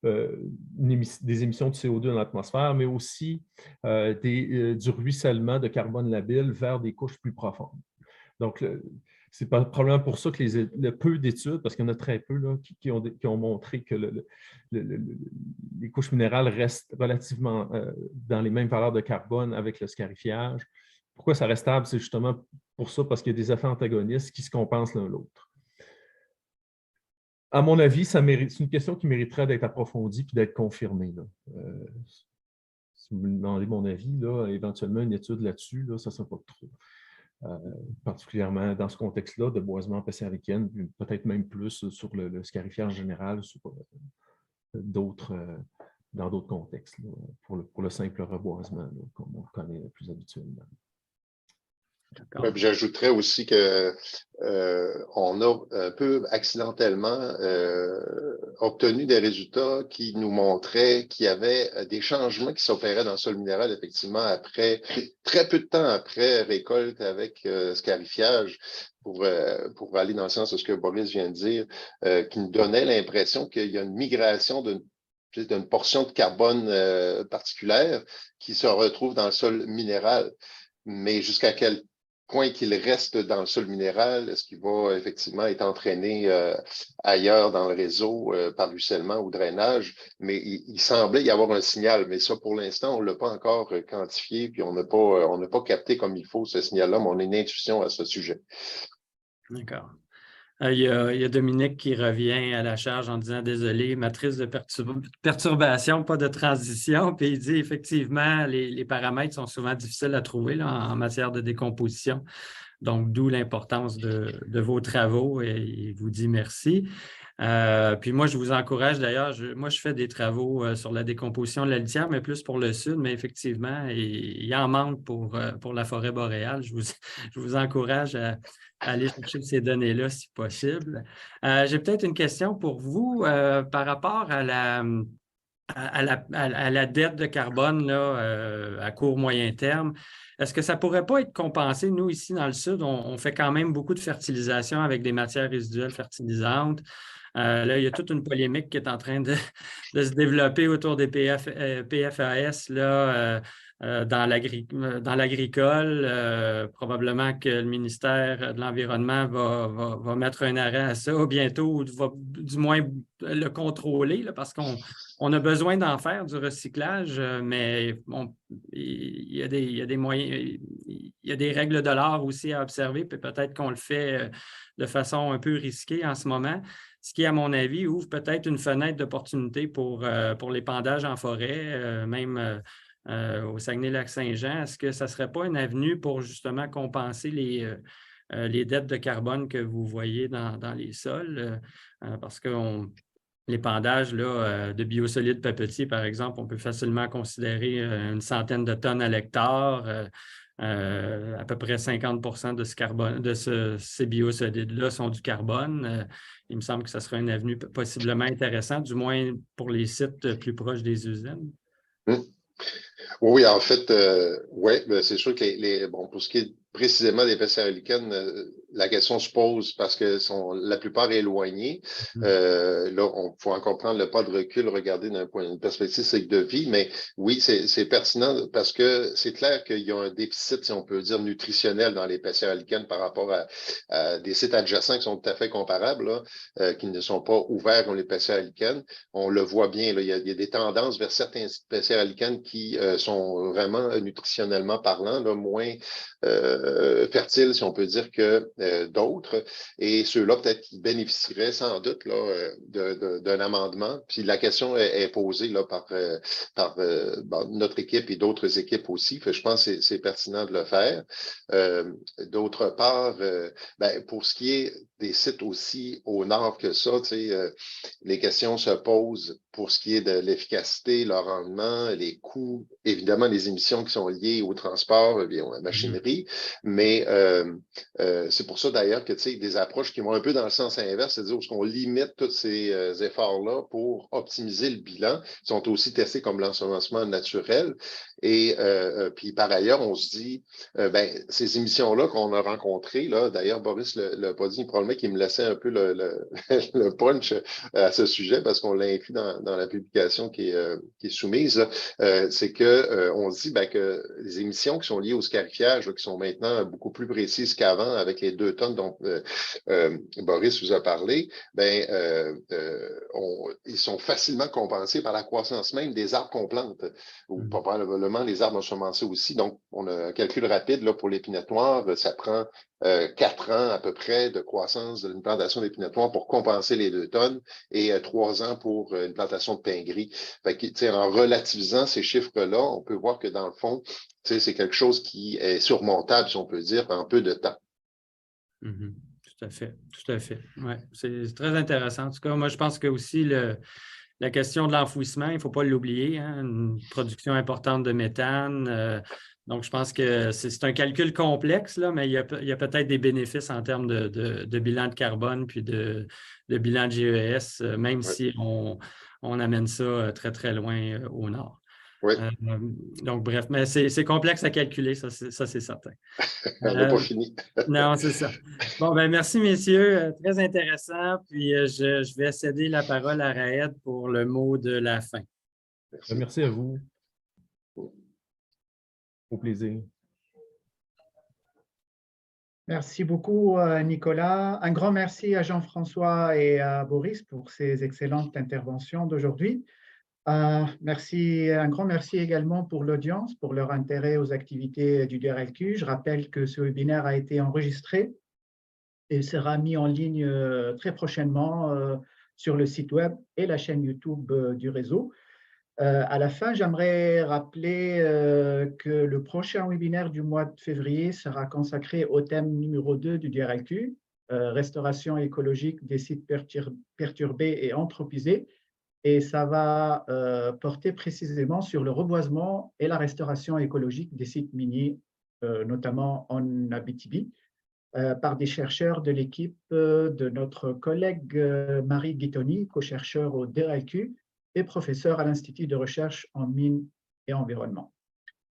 des émissions de CO2 dans l'atmosphère, mais aussi du ruissellement de carbone labile vers des couches plus profondes. Donc, c'est probablement pour ça que le peu d'études, parce qu'il y en a très peu là, qui ont montré que les couches minérales restent relativement dans les mêmes valeurs de carbone avec le scarifiage. Pourquoi ça reste stable? C'est justement pour ça, parce qu'il y a des effets antagonistes qui se compensent l'un l'autre. À mon avis, c'est une question qui mériterait d'être approfondie et d'être confirmée. Là. Si vous me demandez mon avis, là, éventuellement une étude là-dessus, là, ça ne sera pas trop. Particulièrement dans ce contexte-là de boisement passéaricaine, peut-être même plus sur le scarifiage en général, dans d'autres contextes, là, pour le simple reboisement, là, comme on le connaît plus habituellement. J'ajouterais aussi qu'on a un peu accidentellement obtenu des résultats qui nous montraient qu'il y avait des changements qui s'opéraient dans le sol minéral, effectivement, après très peu de temps après récolte avec scarifiage, pour aller dans le sens de ce que Boris vient de dire, qui nous donnait l'impression qu'il y a une migration d'une portion de carbone particulière qui se retrouve dans le sol minéral. Mais jusqu'à quel point qu'il reste dans le sol minéral, est-ce qu'il va effectivement être entraîné ailleurs dans le réseau par ruissellement ou drainage? Mais il semblait y avoir un signal, mais ça, pour l'instant, on ne l'a pas encore quantifié, puis on n'a pas capté comme il faut ce signal-là, mais on a une intuition à ce sujet. D'accord. Il y a Dominique qui revient à la charge en disant « Désolé, matrice de perturbation, pas de transition ». Puis il dit effectivement, les paramètres sont souvent difficiles à trouver là, en matière de décomposition. Donc, d'où l'importance de vos travaux et il vous dit merci. Puis moi, je vous encourage d'ailleurs, moi, je fais des travaux sur la décomposition de la litière, mais plus pour le sud, mais effectivement, il en manque pour la forêt boréale. Je vous encourage à aller chercher ces données-là si possible. J'ai peut-être une question pour vous par rapport à la dette de carbone là, à court, moyen terme. Est-ce que ça ne pourrait pas être compensé? Nous, ici, dans le Sud, on fait quand même beaucoup de fertilisation avec des matières résiduelles fertilisantes. Là, il y a toute une polémique qui est en train de se développer autour des PFAS, là, dans l'agricole. Probablement que le ministère de l'Environnement va mettre un arrêt à ça bientôt, ou va du moins le contrôler, là, parce qu'on a besoin d'en faire du recyclage, mais il y a des moyens, il y a des règles de l'art aussi à observer, puis peut-être qu'on le fait de façon un peu risquée en ce moment, ce qui, à mon avis, ouvre peut-être une fenêtre d'opportunité pour l'épandage en forêt, même au Saguenay-Lac-Saint-Jean. Est-ce que ça ne serait pas une avenue pour justement compenser les dettes de carbone que vous voyez dans les sols? Parce que l'épandage de biosolides papetiers, par exemple, on peut facilement considérer une centaine de tonnes à l'hectare. À peu près 50% ces biosolides-là sont du carbone. Il me semble que ça serait une avenue possiblement intéressante, du moins pour les sites plus proches des usines. Oui, en fait, ouais, c'est sûr que bon, pour ce qui est précisément des épaisseurs lichens, la question se pose parce que la plupart éloignés. Là, on faut encore prendre le pas de recul, regarder d'une perspective cycle de vie, mais oui, c'est pertinent parce que c'est clair qu'il y a un déficit, si on peut dire, nutritionnel dans l'épaisseur lichens par rapport à des sites adjacents qui sont tout à fait comparables, là, qui ne sont pas ouverts comme l'épaisseur lichens. On le voit bien, là, il y a des tendances vers certains épaisseurs lichens qui sont vraiment nutritionnellement parlant, là, moins fertiles, si on peut dire, que d'autres. Et ceux-là, peut-être, qui bénéficieraient sans doute là, d'un amendement. Puis la question est posée là, par notre équipe et d'autres équipes aussi. Fait, je pense que c'est pertinent de le faire. D'autre part, pour ce qui est des sites aussi au nord que ça, les questions se posent pour ce qui est de l'efficacité, le rendement, les coûts, évidemment les émissions qui sont liées au transport, à la machinerie, mais c'est pour ça d'ailleurs que des approches qui vont un peu dans le sens inverse, c'est-à-dire qu'on limite tous ces efforts-là pour optimiser le bilan, qui sont aussi testés comme l'ensemencement naturel. Et puis par ailleurs, on se dit, ces émissions-là qu'on a rencontrées, là, d'ailleurs, Boris l'a pas dit, probablement qu'il me laissait un peu le punch à ce sujet parce qu'on l'a inclus dans la publication qui est soumise, c'est que on se dit que les émissions qui sont liées au scarifiage, là, qui sont maintenant beaucoup plus précises qu'avant avec les 2 tonnes dont Boris vous a parlé, ils sont facilement compensés par la croissance même des arbres qu'on plante, ou probablement les arbres ensemencés aussi. Donc, on a un calcul rapide là, pour l'épinette noire, ça prend 4 ans à peu près de croissance d'une plantation d'épinette noire pour compenser les 2 tonnes et 3 ans pour une plantation de pin gris. Fait que, en relativisant ces chiffres-là, on peut voir que dans le fond, c'est quelque chose qui est surmontable, si on peut dire, en peu de temps. Tout à fait, tout à fait. Ouais, c'est très intéressant. En tout cas, moi, je pense que aussi la question de l'enfouissement, il ne faut pas l'oublier, hein, une production importante de méthane. Donc, je pense que c'est un calcul complexe, là, mais il y a peut-être des bénéfices en termes de bilan de carbone puis de bilan de GES, même si on amène ça très, très loin au nord. Oui. Donc, bref, mais c'est complexe à calculer, ça c'est certain. On n'a pas fini. Non, c'est ça. Bon, merci, messieurs. Très intéressant. Puis, je vais céder la parole à Raed pour le mot de la fin. Merci à vous. Au plaisir. Merci beaucoup, Nicolas. Un grand merci à Jean-François et à Boris pour ces excellentes interventions d'aujourd'hui. Un grand merci également pour l'audience, pour leur intérêt aux activités du DRLQ. Je rappelle que ce webinaire a été enregistré et sera mis en ligne très prochainement sur le site web et la chaîne YouTube du réseau. À la fin, j'aimerais rappeler que le prochain webinaire du mois de février sera consacré au thème numéro 2 du DRLQ, restauration écologique des sites perturbés et anthropisés. Et ça va porter précisément sur le reboisement et la restauration écologique des sites miniers, notamment en Abitibi, par des chercheurs de l'équipe de notre collègue Marie Guittoni, co-chercheur au DRLQ et professeur à l'Institut de recherche en mines et environnement.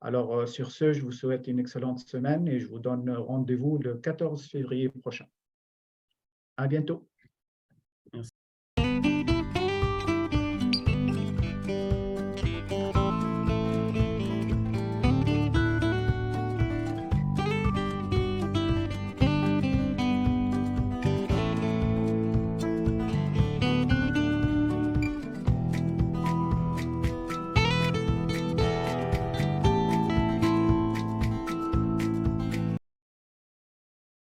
Alors, sur ce, je vous souhaite une excellente semaine et je vous donne rendez-vous le 14 février prochain. À bientôt.